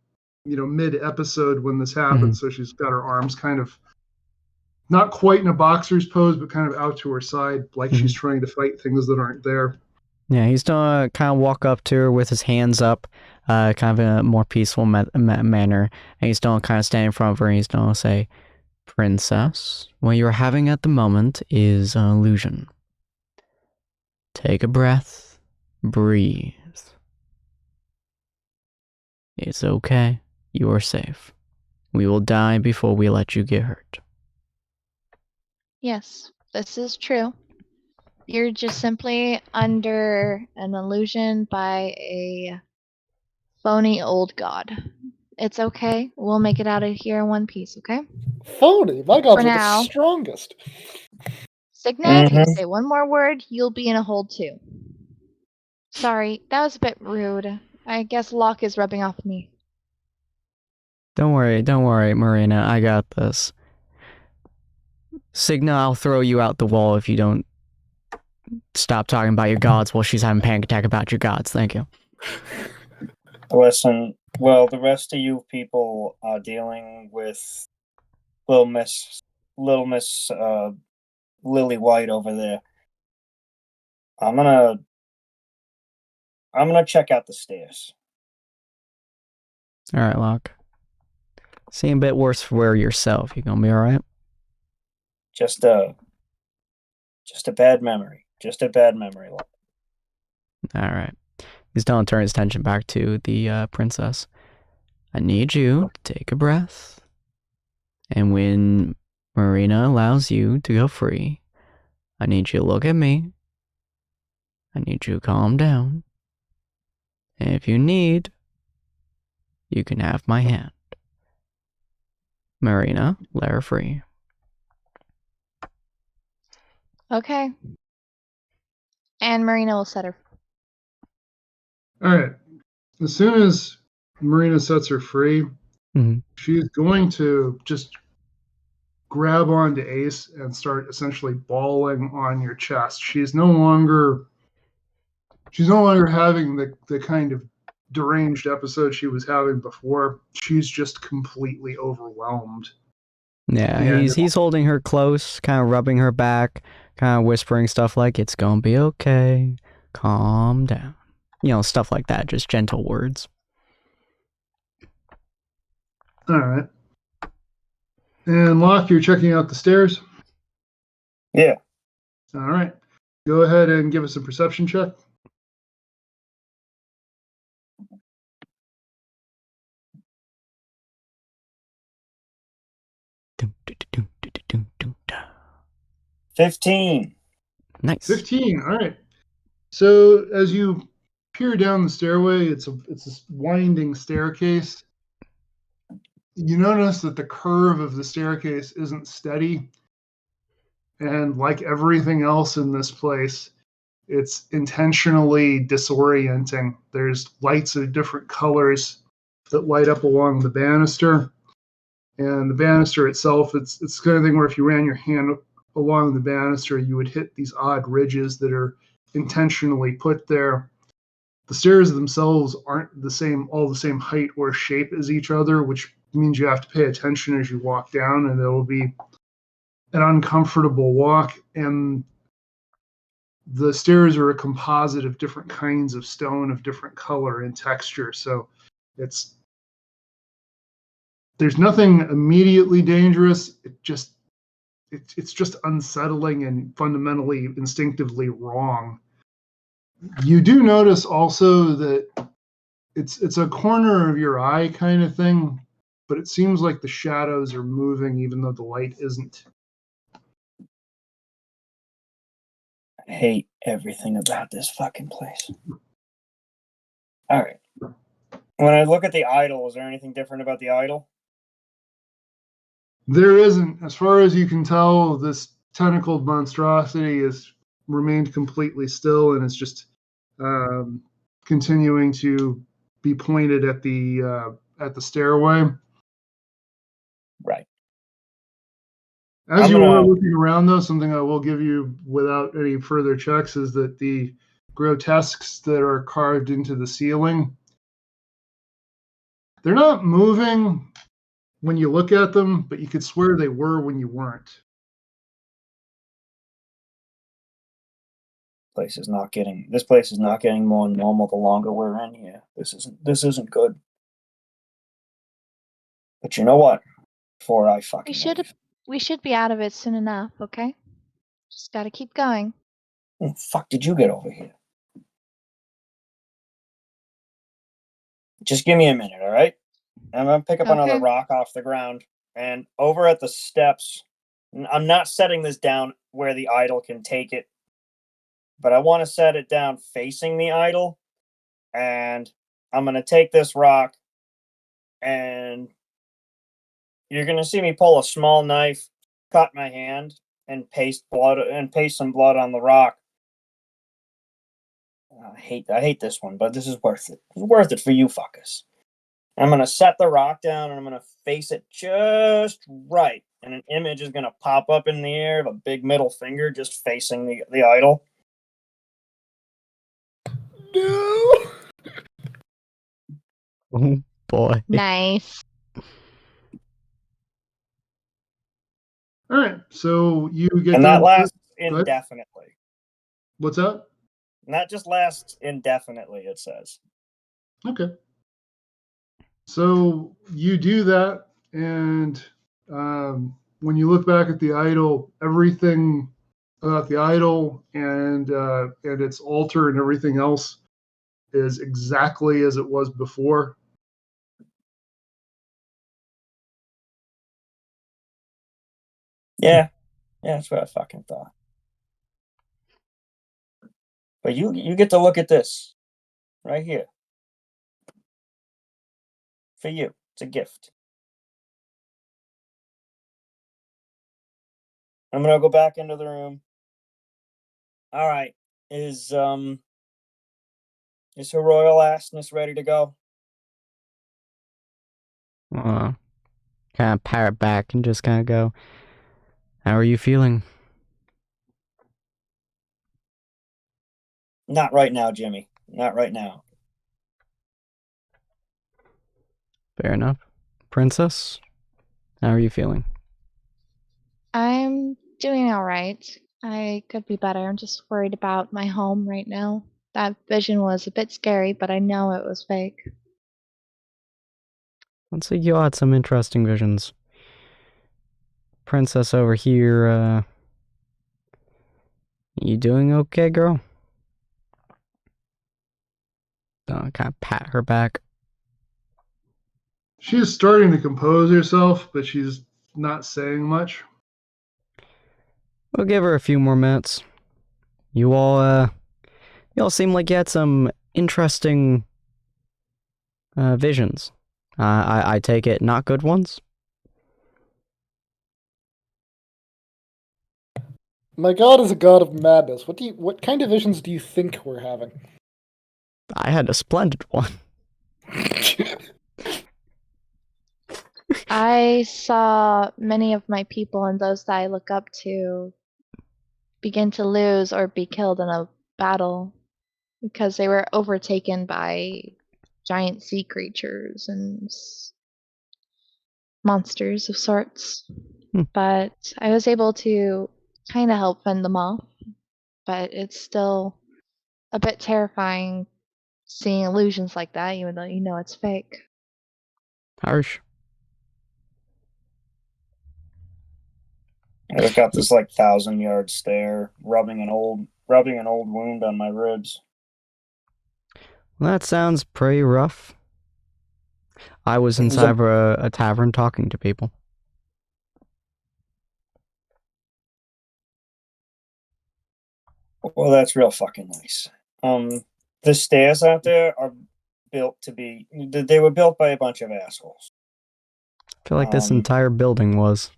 episode when this happened, so she's got her arms kind of not quite in a boxer's pose, but kind of out to her side, like she's trying to fight things that aren't there. Yeah, he's gonna kind of walk up to her with his hands up, kind of in a more peaceful manner, and he's gonna kind of stand in front of her, and he's gonna say, "Princess, what you're having at the moment is an illusion. Take a breath, breathe. It's okay. You are safe. We will die before we let you get hurt." Yes, this is true. You're just simply under an illusion by a phony old god. It's okay. We'll make it out of here in one piece, okay? Phony. My gods For are now. the strongest. Signet, you say one more word, you'll be in a hold too. Sorry, that was a bit rude. I guess Locke is rubbing off me. Don't worry, Marina. I got this. Signa, I'll throw you out the wall if you don't stop talking about your gods while she's having a panic attack about your gods. Thank you. Listen, well, the rest of you people are dealing with Little Miss Lily White over there. I'm gonna check out the stairs. All right, Locke. Seem a bit worse for yourself. You gonna be all right? Just a bad memory. Just a bad memory. All right. He's gonna turn his attention back to the princess. I need you to take a breath. And when Marina allows you to go free, I need you to look at me. I need you to calm down. And if you need, you can have my hand. Marina, let her free. Okay. And Marina will set her. All right. As soon as Marina sets her free, Mhm. she's going to just grab onto Ace and start essentially bawling on your chest. She's no longer having the kind of deranged episode she was having before. She's just completely overwhelmed. Yeah, And he's holding her close, kind of rubbing her back, kind of whispering stuff like, "It's gonna be okay. Calm down." You know, stuff like that, just gentle words. all right. And Locke, you're checking out the stairs? Yeah. All right. Go ahead and give us a perception check. Dum, dum, dum, dum, dum, dum, dum. 15. Nice. 15. All right. So as you peer down the stairway, it's a winding staircase. You notice that the curve of the staircase isn't steady. And like everything else in this place, it's intentionally disorienting. There's lights of different colors that light up along the banister. And the banister itself, it's the kind of thing where if you ran your hand along the banister, you would hit these odd ridges that are intentionally put there. The stairs themselves aren't all the same height or shape as each other, which means you have to pay attention as you walk down, and it'll be an uncomfortable walk. And the stairs are a composite of different kinds of stone of different color and texture. So there's nothing immediately dangerous. It's just unsettling and fundamentally instinctively wrong. You do notice also that it's a corner of your eye kind of thing, but it seems like the shadows are moving even though the light isn't. I hate everything about this fucking place. All right. When I look at the idol, is there anything different about the idol? There isn't. As far as you can tell, this tentacled monstrosity has remained completely still and is just continuing to be pointed at the stairway. Right. As you are looking around, though, something I will give you without any further checks is that the grotesques that are carved into the ceiling, they're not moving when you look at them, but you could swear they were when you weren't. This place is not getting more normal the longer we're in here. This isn't good. But you know what? Before I fucking We should be out of it soon enough, okay? Just gotta keep going. How the fuck did you get over here? Just give me a minute, all right? I'm gonna pick up another rock off the ground, and over at the steps, I'm not setting this down where the idol can take it, but I want to set it down facing the idol, and I'm gonna take this rock, and you're gonna see me pull a small knife, cut my hand, and paste some blood on the rock. I hate this one, but this is worth it. It's worth it for you fuckers. I'm going to set the rock down and I'm going to face it just right. And an image is going to pop up in the air of a big middle finger just facing the idol. No. Oh boy. Nice. All right, so you get and down. That lasts indefinitely. What's that? And that just lasts indefinitely, it says. Okay. So you do that, and when you look back at the idol, everything about the idol and its altar and everything else is exactly as it was before. Yeah, that's what I fucking thought. But you get to look at this right here. For you. It's a gift. I'm gonna go back into the room. All right. Is Her royal assness ready to go? Kind of parrot back and just kind of go, how are you feeling? Not right now, Jimmy. Not right now. Fair enough. Princess, how are you feeling? I'm doing all right. I could be better. I'm just worried about my home right now. That vision was a bit scary, but I know it was fake. Let's say you had some interesting visions. Princess over here, you doing okay, girl? Kind of pat her back. She is starting to compose herself, but she's not saying much. We'll give her a few more minutes. You all seem like you had some interesting visions. I take it not good ones? My god is a god of madness. What kind of visions do you think we're having? I had a splendid one. I saw many of my people and those that I look up to begin to lose or be killed in a battle because they were overtaken by giant sea creatures and monsters of sorts. But I was able to kind of help fend them off. But it's still a bit terrifying seeing illusions like that, even though you know it's fake. Harsh. I just got this 1,000-yard stare, rubbing an old wound on my ribs. Well, that sounds pretty rough. I was inside of a tavern talking to people. Well, that's real fucking nice. The stairs out there are built to be. They were built by a bunch of assholes. I feel like this entire building was.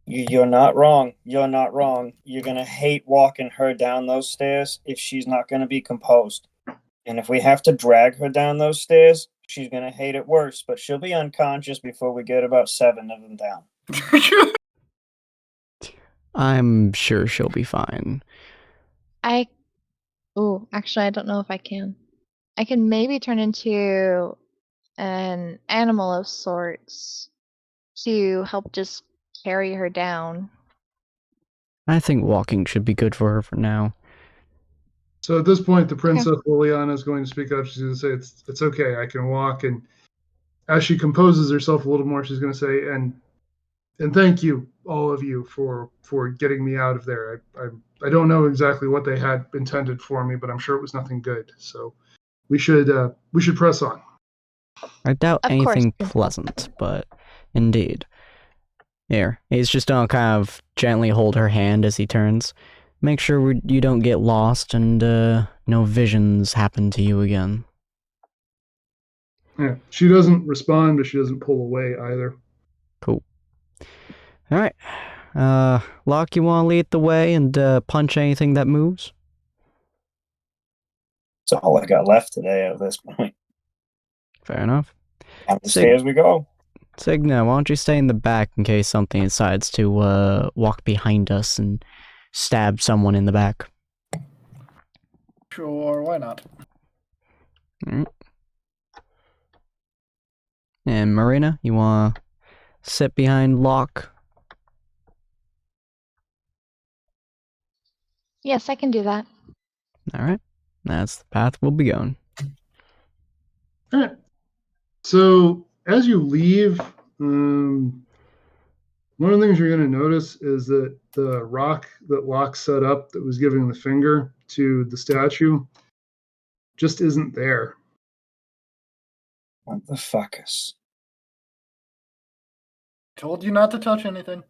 You're not wrong. You're not wrong. You're gonna hate walking her down those stairs if she's not gonna be composed. And if we have to drag her down those stairs, she's gonna hate it worse. But she'll be unconscious before we get about 7 of them down. I'm sure she'll be fine. Actually, I don't know if I can. I can maybe turn into an animal of sorts to help just carry her down. I think walking should be good for her for now. So at this point, the Princess Liliana is going to speak up. She's going to say, "It's okay. I can walk." And as she composes herself a little more, she's going to say, "And thank you, all of you, for getting me out of there. I don't know exactly what they had intended for me, but I'm sure it was nothing good. So we should press on." I doubt Of anything course. pleasant, but indeed. Here, he's just gonna kind of gently hold her hand as he turns. Make sure you don't get lost and no visions happen to you again. Yeah, she doesn't respond, but she doesn't pull away either. Cool. All right. Locke, you want to lead the way and punch anything that moves? That's all I got left today at this point. Fair enough. Down the stairs we go. Signa, why don't you stay in the back in case something decides to walk behind us and stab someone in the back? Sure, why not? All right. And Marina, you want to sit behind Locke? Yes, I can do that. All right. That's the path we'll be going. All right. So as you leave, one of the things you're going to notice is that the rock that Locke set up that was giving the finger to the statue just isn't there. What the fuck is? Told you not to touch anything.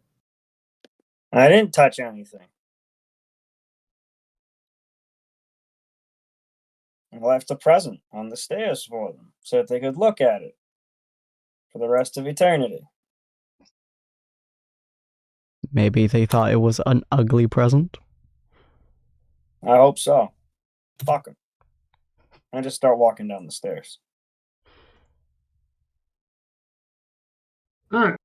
I didn't touch anything. I left a present on the stairs for them so that they could look at it for the rest of eternity. Maybe they thought it was an ugly present. I hope so. Fuck them. I just start walking down the stairs. All right.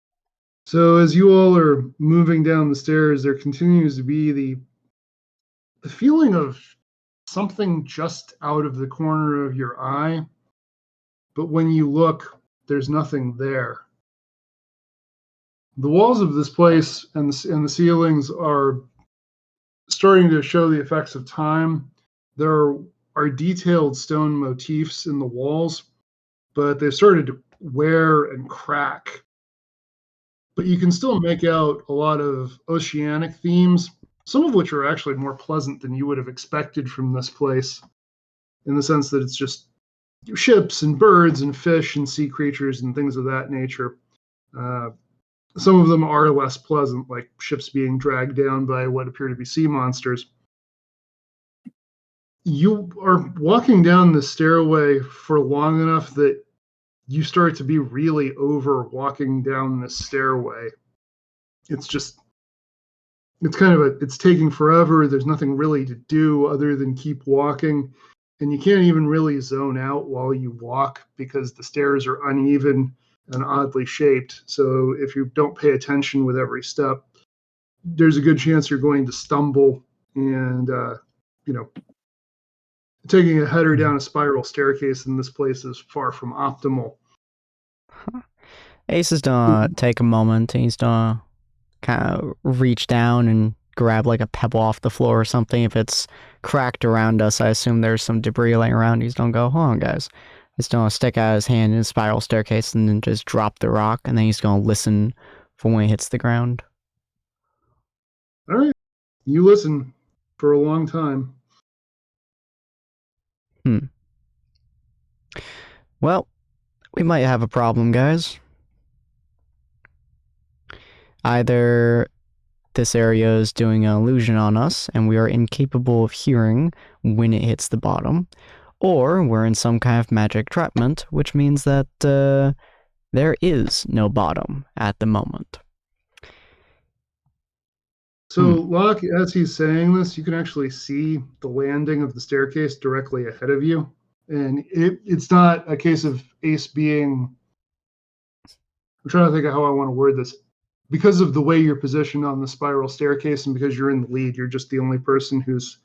So as you all are moving down the stairs, there continues to be the feeling of something just out of the corner of your eye. But when you look, there's nothing there. The walls of this place and the ceilings are starting to show the effects of time. There are detailed stone motifs in the walls, but they've started to wear and crack. But you can still make out a lot of oceanic themes, some of which are actually more pleasant than you would have expected from this place, in the sense that it's just ships and birds and fish and sea creatures and things of that nature. Some of them are less pleasant, like ships being dragged down by what appear to be sea monsters. You are walking down the stairway for long enough that you start to be really over walking down the stairway. It's taking forever. There's nothing really to do other than keep walking. And you can't even really zone out while you walk because the stairs are uneven and oddly shaped. So if you don't pay attention with every step, there's a good chance you're going to stumble and, taking a header down a spiral staircase in this place is far from optimal. Ace is gonna take a moment and he's gonna kind of reach down and grab like a pebble off the floor or something. If it's cracked around us, I assume there's some debris laying around. He's gonna go, hold on, guys. He's gonna stick out his hand in a spiral staircase and then just drop the rock, and then he's gonna listen for when it hits the ground. All right. You listen for a long time. Well, we might have a problem, guys. Either this area is doing an illusion on us, and we are incapable of hearing when it hits the bottom, or we're in some kind of magic entrapment, which means that there is no bottom at the moment. So, Locke, as he's saying this, you can actually see the landing of the staircase directly ahead of you. And it's not a case of Ace being... I'm trying to think of how I want to word this. Because of the way you're positioned on the spiral staircase and because you're in the lead, you're just the only person who's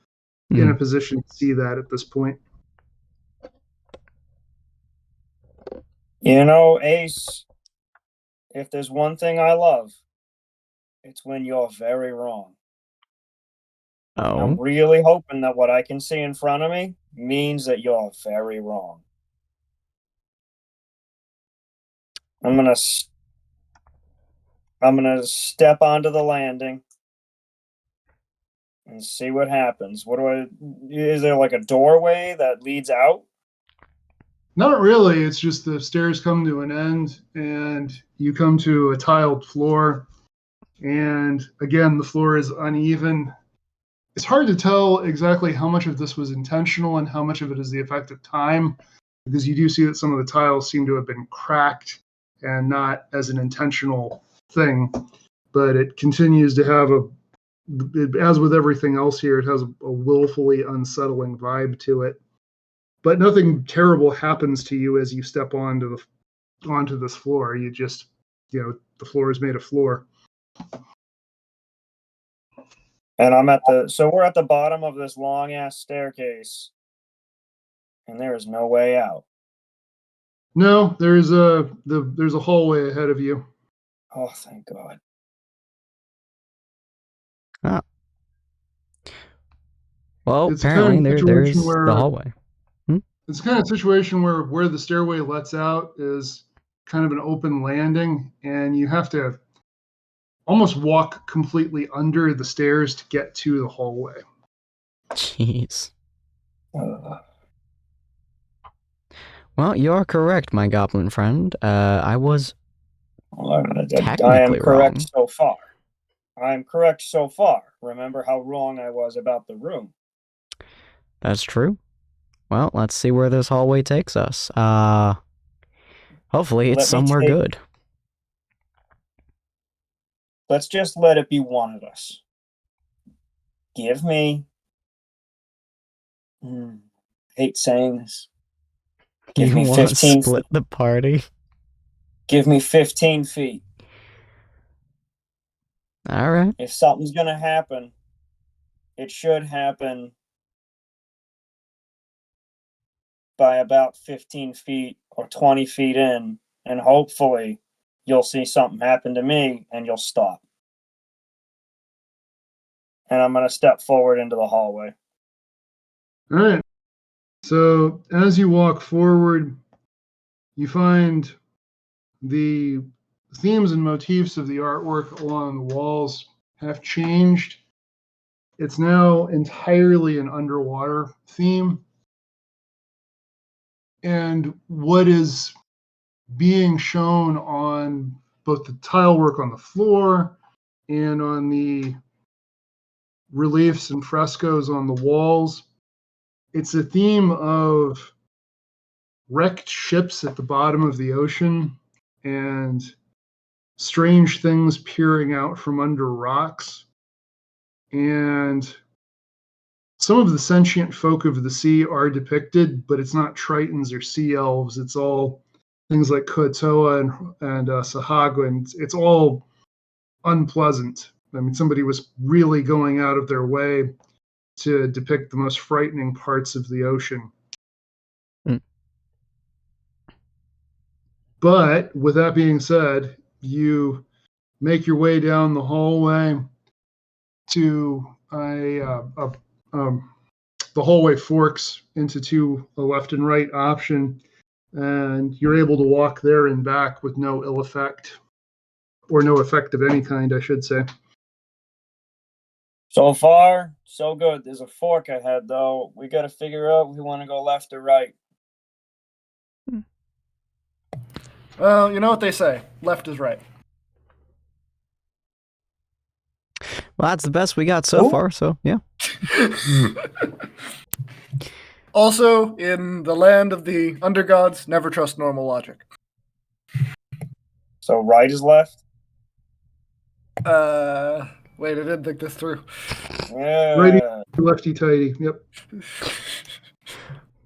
in a position to see that at this point. You know, Ace, if there's one thing I love, it's when you're very wrong. Oh. I'm really hoping that what I can see in front of me means that you're very wrong. I'm gonna step onto the landing and see what happens. Is there like a doorway that leads out? Not really. It's just the stairs come to an end and you come to a tiled floor. And again, the floor is uneven. It's hard to tell exactly how much of this was intentional and how much of it is the effect of time, because you do see that some of the tiles seem to have been cracked and not as an intentional thing. But it continues to have as with everything else here, it has a willfully unsettling vibe to it. But nothing terrible happens to you as you step onto this floor. You just, the floor is made of floor. And we're at the bottom of this long ass staircase, and there is no way out. No, there's a hallway ahead of you. Oh, thank God. Ah. Well, It's apparently kind of there's the hallway. It's the kind of situation where the stairway lets out is kind of an open landing, and you have to almost walk completely under the stairs to get to the hallway. Jeez. Well, you're correct, my goblin friend. I was I am correct wrong. so far. I'm correct so far. Remember how wrong I was about the room. That's true. Well, let's see where this hallway takes us. Hopefully it's Let me somewhere take- good. Let's just let it be one of us. Give me... hate saying this. Give You me want to 15 split the party? Give me 15 feet. All right. If something's going to happen, it should happen by about 15 feet or 20 feet in, and hopefully you'll see something happen to me and you'll stop. And I'm going to step forward into the hallway. All right. So as you walk forward, you find the themes and motifs of the artwork along the walls have changed. It's now entirely an underwater theme. And what is being shown on both the tile work on the floor and on the reliefs and frescoes on the walls, it's a theme of wrecked ships at the bottom of the ocean and strange things peering out from under rocks. And some of the sentient folk of the sea are depicted, but it's not tritons or sea elves. It's all things like Kotoa and Sahaga, and it's all unpleasant. I mean, somebody was really going out of their way to depict the most frightening parts of the ocean. Mm. But with that being said, you make your way down the hallway to the hallway forks into a left and right option, and you're able to walk there and back with no ill effect, or no effect of any kind, I should say. So far, so good. There's a fork ahead, though. We got to figure out if we want to go left or right. Well, you know what they say. Left is right. Well, that's the best we got so far, so yeah. Also, in the land of the undergods, never trust normal logic. So right is left? Wait, I didn't think this through. Yeah. Righty, lefty, tighty. Yep.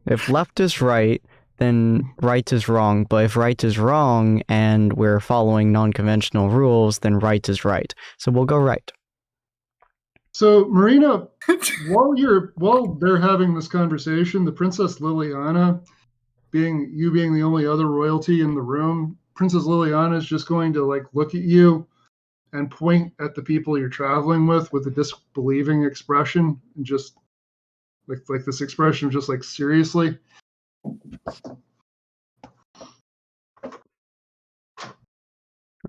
If left is right, then right is wrong. But if right is wrong and we're following non-conventional rules, then right is right. So we'll go right. So, Marina, while they're having this conversation, the Princess Liliana, being the only other royalty in the room, Princess Liliana is just going to look at you and point at the people you're traveling with a disbelieving expression, and just like this expression of just seriously.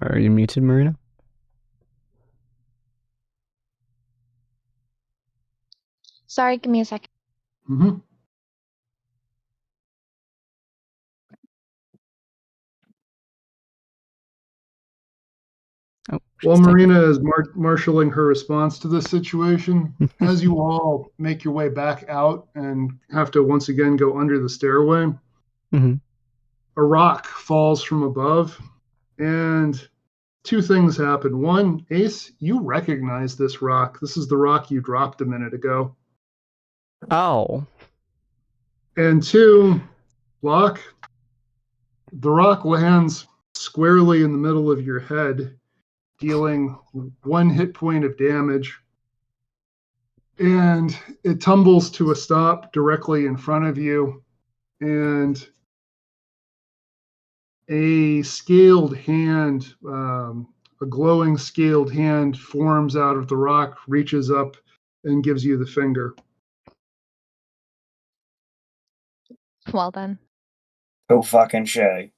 Are you muted, Marina? Sorry, give me a second. Mm-hmm. Oh, While she's taking- Marina is marshaling her response to this situation, as you all make your way back out and have to once again go under the stairway, Mhm. a rock falls from above, and two things happen. One, Ace, you recognize this rock. This is the rock you dropped a minute ago. Oh. And two, Locke, the rock lands squarely in the middle of your head, dealing 1 hit point of damage. And it tumbles to a stop directly in front of you. And a scaled hand, a glowing scaled hand, forms out of the rock, reaches up, and gives you the finger. Well then, Too fucking shay.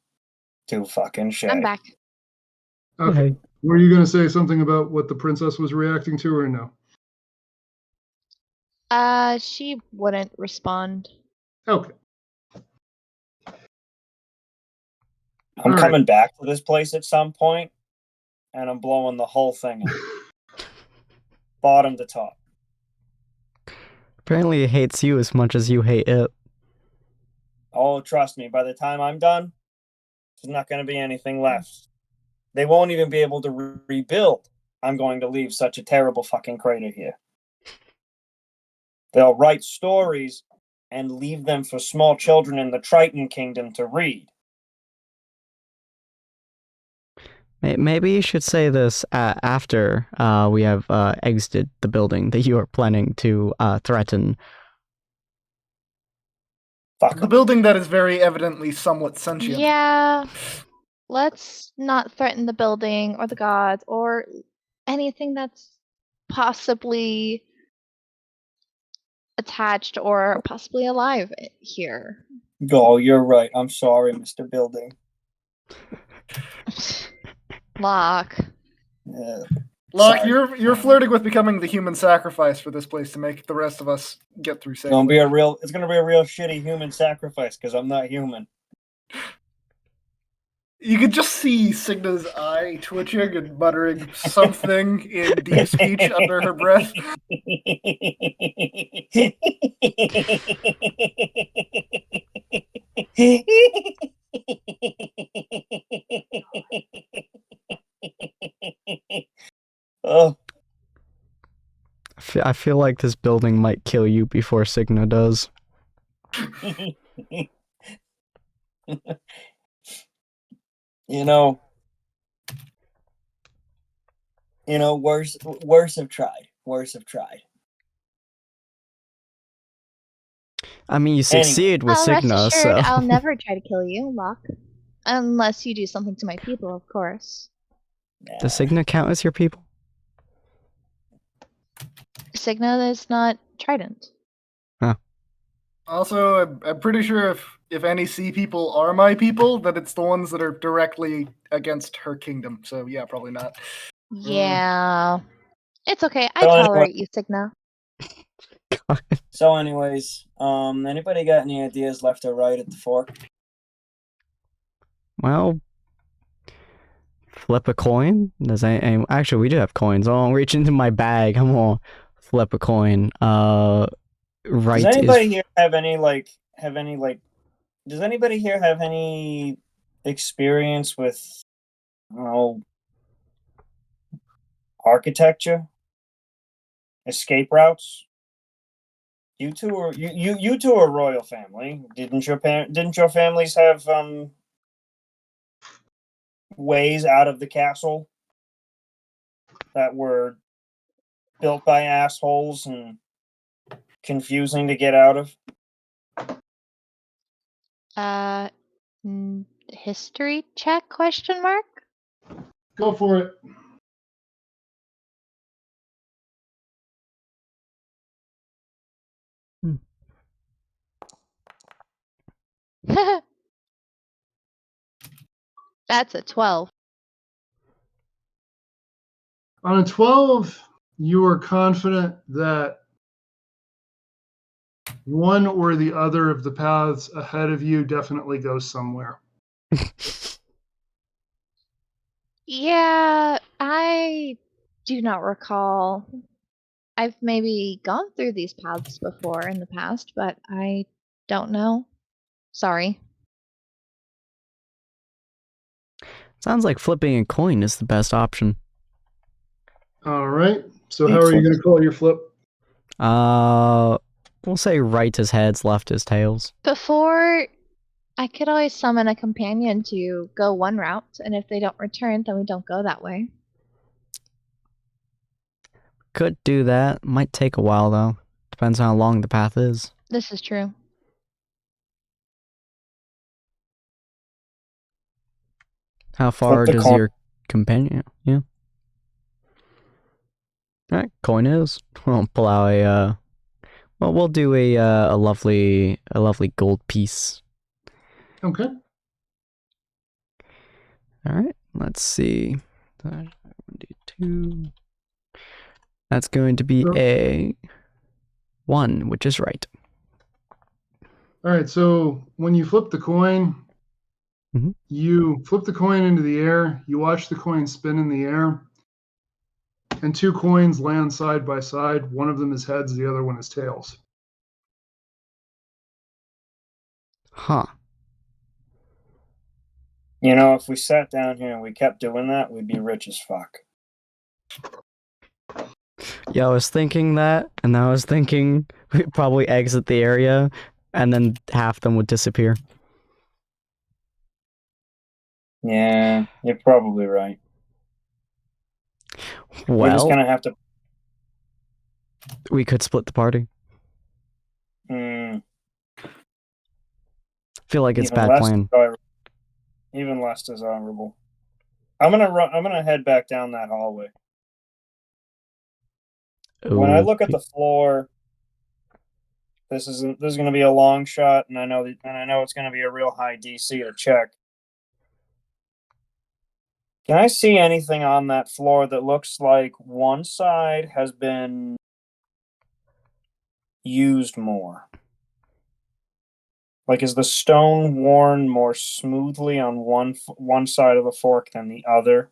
Too fucking shay. I'm back. Okay. Yay. Were you going to say something about what the princess was reacting to, or no? She wouldn't respond. Okay. I'm All coming back to this place at some point, and I'm blowing the whole thing up. bottom to top. Apparently it hates you as much as you hate it. Oh, trust me, by the time I'm done, there's not going to be anything left. They won't even be able to rebuild. I'm going to leave such a terrible fucking crater here. They'll write stories and leave them for small children in the Triton Kingdom to read. Maybe you should say this after we have exited the building that you are planning to threaten. Fuck. The building that is very evidently somewhat sentient. Yeah. Let's not threaten the building or the gods or anything that's possibly attached or possibly alive here. Oh, you're right. I'm sorry, Mr. Building. Locke. Locke, Sorry. you're flirting with becoming the human sacrifice for this place to make the rest of us get through It's gonna safely. be a real shitty human sacrifice because I'm not human. You could just see Signa's eye twitching and muttering something in deep speech under her breath. Oh, I feel like this building might kill you before Signa does. you know, worse have tried. Worse have tried. I mean, you succeeded with Rest Signa, assured, so... I'll never try to kill you, Locke. Unless you do something to my people, of course. Does Signa count as your people? Signa is not Trident. Also, I'm pretty sure if any sea people are my people, that it's the ones that are directly against her kingdom. So yeah, probably not. Yeah. It's okay. I So anyway- tolerate you, Signa. So, anyways, anybody got any ideas left or right at the fork? Well, flip a coin? Actually, we do have coins. I'll reach into my bag. I'm gonna flip a coin. Right. Does anybody here have any Does anybody here have any experience with, architecture, escape routes? You two are you two are royal family. Didn't your families have ways out of the castle that were built by assholes and confusing to get out of? History check, question mark? Go for it. That's a 12. On a 12, you are confident that one or the other of the paths ahead of you definitely goes somewhere. Yeah, I do not recall. I've maybe gone through these paths before in the past, but I don't know. Sorry. Sounds like flipping a coin is the best option. All right. So how are you going to call your flip? We'll say right as heads, left as tails. Before, I could always summon a companion to go one route, and if they don't return, then we don't go that way. Could do that. Might take a while, though. Depends how long the path is. This is true. How far the does coin. your companion... Yeah. Alright, coin is. We'll pull out a... Well, we'll do a lovely gold piece. Okay. Alright, let's see. 2. That's going to be a 1, which is right. All right. So when you flip the coin, Mhm. you flip the coin into the air. You watch the coin spin in the air. and 2 coins land side by side. One of them is heads, the other one is tails. Huh. You know, if we sat down here and we kept doing that, we'd be rich as fuck. Yeah, I was thinking that, and I was thinking we'd probably exit the area, and then half them would disappear. Yeah, you're probably right. We're just Well, gonna have to. we could split the party. Mm, Feel like it's even bad less plan. desirable. Even less desirable. I'm gonna head back down that hallway. When I look at the floor, this is gonna be a long shot, and I know it's gonna be a real high DC to check. Can I see anything on that floor that looks like one side has been used more? Like, is the stone worn more smoothly on one side of the fork than the other?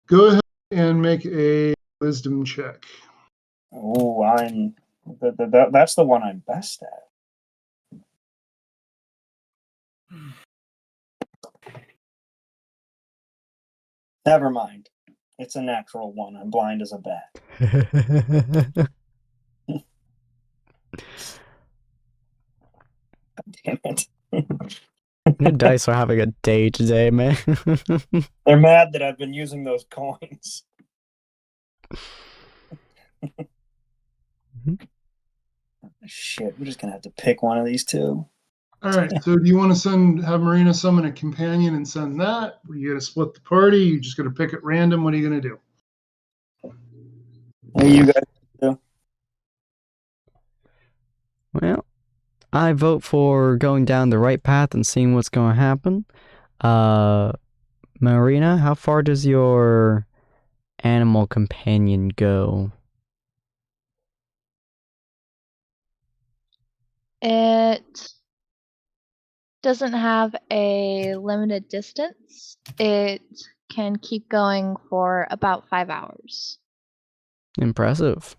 Go ahead and make a wisdom check. Oh, that's the one I'm best at. Never mind. It's a natural one. I'm blind as a bat. Damn it. Your dice are having a day today, man. They're mad that I've been using those coins. Shit, we're just gonna have to pick one of these two. All right. So do you want to have Marina summon a companion and send that? Are you going to split the party? You're just going to pick at random? What are you going to do? What do you guys do? Well, I vote for going down the right path and seeing what's going to happen. Marina, how far does your animal companion go? It doesn't have a limited distance. It can keep going for about 5 hours. Impressive.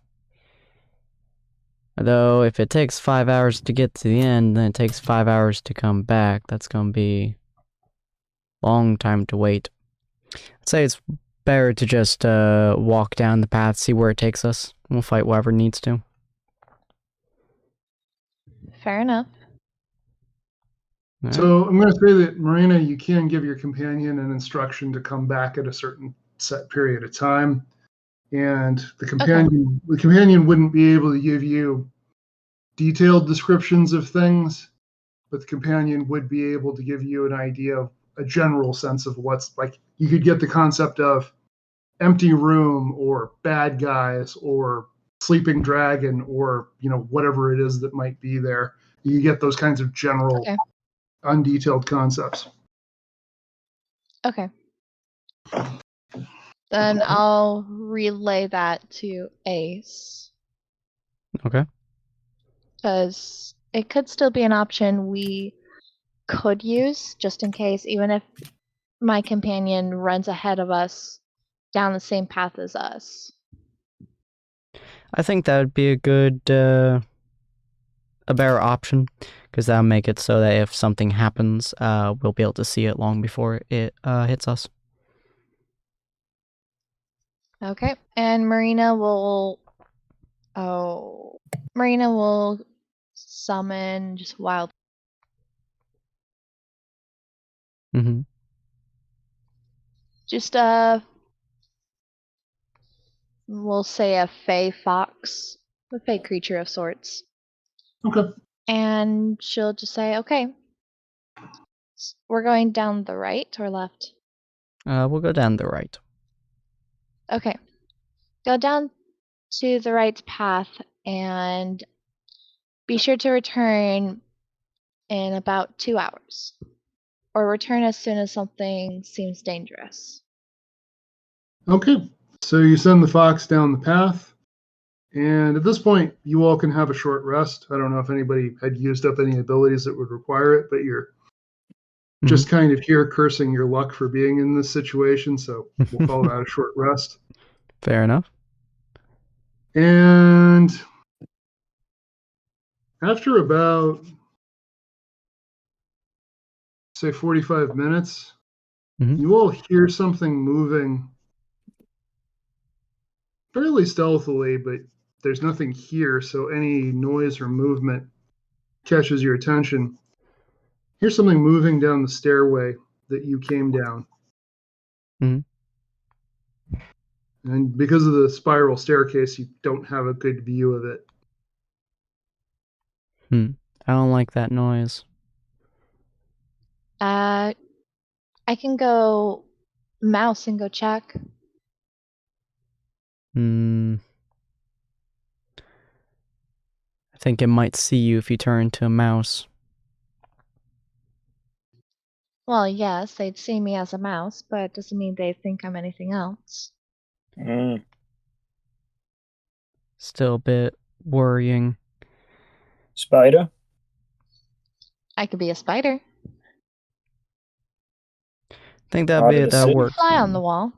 Though, if it takes 5 hours to get to the end, then it takes 5 hours to come back. That's going to be a long time to wait. I'd say it's better to just walk down the path, see where it takes us. We'll fight whatever needs to. Fair enough. So I'm going to say that, Marina, you can give your companion an instruction to come back at a certain set period of time. And the companion wouldn't be able to give you detailed descriptions of things, but the companion would be able to give you an idea of a general sense of what's like. You could get the concept of empty room or bad guys or sleeping dragon or, whatever it is that might be there. You get those kinds of general, undetailed concepts. Okay. Then I'll relay that to Ace. Okay. Because it could still be an option we could use just in case, even if my companion runs ahead of us down the same path as us. I think that would be a good, a better option, because that'll make it so that if something happens, we'll be able to see it long before it hits us. Okay, and Marina will summon just wild. Mm-hmm. Just we'll say a fey fox, a fey creature of sorts. Okay. And she'll just say, okay, we're going down the right or left? We'll go down the right. Okay. Go down to the right path and be sure to return in about 2 hours. Or return as soon as something seems dangerous. Okay. So you send the fox down the path. And at this point, you all can have a short rest. I don't know if anybody had used up any abilities that would require it, but you're just kind of here cursing your luck for being in this situation. So we'll call that a short rest. Fair enough. And after about, say, 45 minutes, Mhm. you all hear something moving fairly stealthily, but there's nothing here, so any noise or movement catches your attention. Here's something moving down the stairway that you came down. Mhm. And because of the spiral staircase, you don't have a good view of it. I don't like that noise. I can go mouse and go check. I think it might see you if you turn into a mouse. Well, yes, they'd see me as a mouse, but it doesn't mean they think I'm anything else. Mm. Still a bit worrying. Spider? I could be a spider. I think that'll Harder be to that'll see. work. Fly for on me. the wall.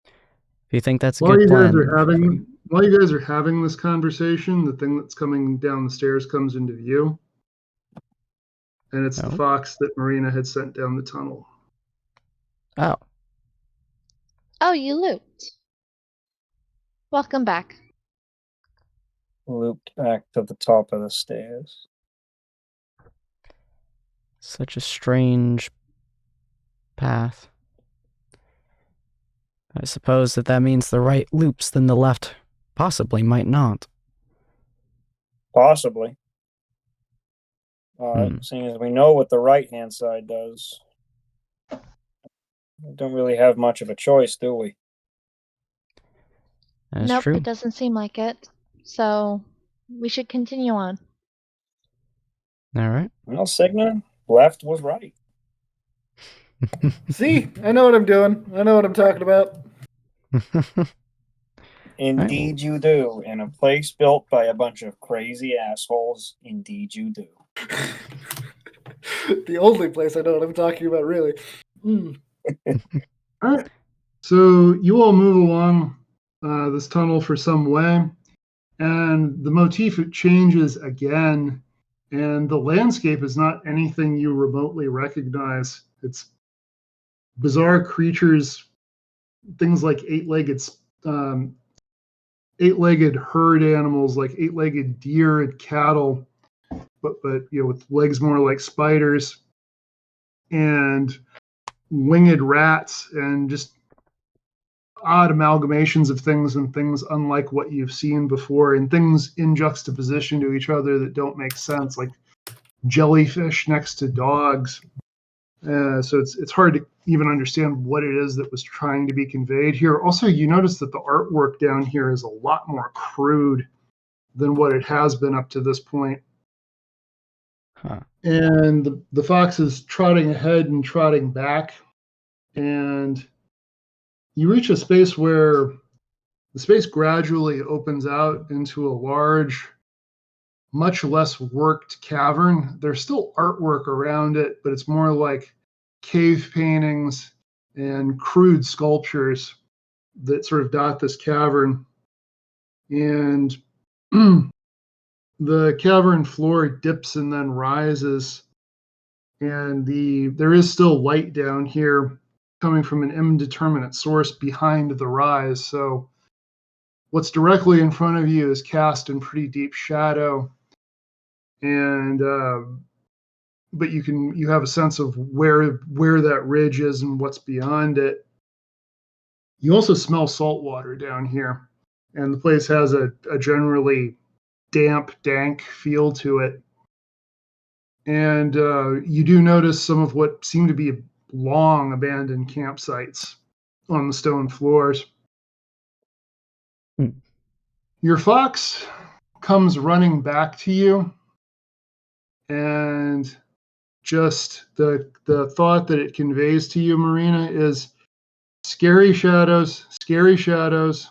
If you think that's a While good you guys plan, are then feel free. having this conversation, the thing that's coming down the stairs comes into view. And it's the Oh. fox that Marina had sent down the tunnel. Oh. Oh, you looped. Welcome back. Looped back to the top of the stairs. Such a strange path. I suppose that means the right loops, then the left possibly might not. Possibly. Seeing as we know what the right-hand side does, we don't really have much of a choice, do we? That's Nope, true. it doesn't seem like it. So we should continue on. All right. Well, Signa, left was right. See, I know what I'm doing. I know what I'm talking about. Indeed you do. In a place built by a bunch of crazy assholes, indeed you do. The only place I know what I'm talking about, really. All right. So you all move along this tunnel for some way, and the motif changes again, and the landscape is not anything you remotely recognize. It's bizarre creatures, things like eight-legged herd animals, like eight-legged deer and cattle, but with legs more like spiders, and winged rats, and just odd amalgamations of things and things unlike what you've seen before, and things in juxtaposition to each other that don't make sense, like jellyfish next to dogs. So it's hard to even understand what it is that was trying to be conveyed here. Also, you notice that the artwork down here is a lot more crude than what it has been up to this point. Huh. And the fox is trotting ahead and trotting back, and you reach a space where the space gradually opens out into a large, much less worked cavern. There's still artwork around it, but it's more like cave paintings and crude sculptures that sort of dot this cavern. And the cavern floor dips and then rises, and there is still light down here coming from an indeterminate source behind the rise. So what's directly in front of you is cast in pretty deep shadow, and but you have a sense of where that ridge is and what's beyond it. You also smell salt water down here, and the place has a generally damp, dank feel to it. And you do notice some of what seem to be long abandoned campsites on the stone floors. Your fox comes running back to you, and just the thought that it conveys to you, Marina, is scary shadows, scary shadows.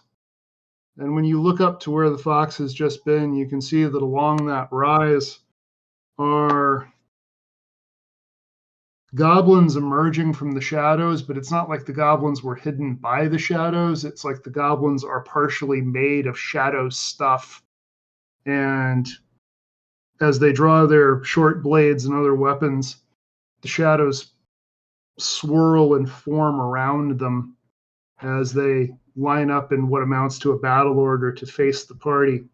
And when you look up to where the fox has just been, you can see that along that rise are goblins emerging from the shadows, but it's not like the goblins were hidden by the shadows. It's like the goblins are partially made of shadow stuff. And as they draw their short blades and other weapons, the shadows swirl and form around them as they line up in what amounts to a battle order to face the party.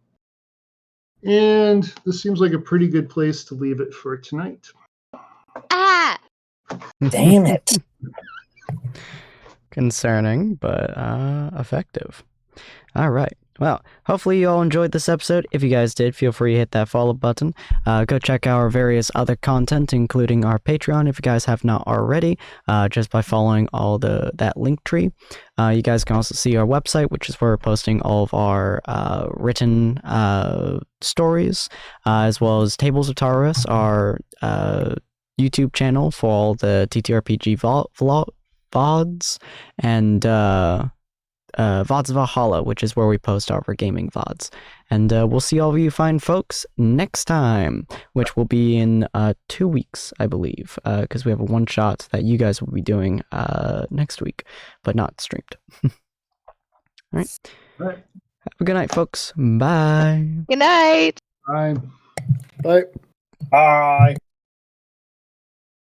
And this seems like a pretty good place to leave it for tonight. Ah! Damn it. Concerning, but effective. All right. Well, hopefully you all enjoyed this episode. If you guys did, feel free to hit that follow button. Go check out our various other content, including our Patreon, if you guys have not already, just by following all that link tree. You guys can also see our website, which is where we're posting all of our written stories, as well as Tables of Taurus, our YouTube channel for all the TTRPG VODs, and Vods of Valhalla, which is where we post our gaming VODs. And we'll see all of you fine folks next time, which will be in 2 weeks, I believe, because we have a one-shot that you guys will be doing next week, but not streamed. All right. Have a good night, folks. Bye. Good night. Bye. Bye. Bye.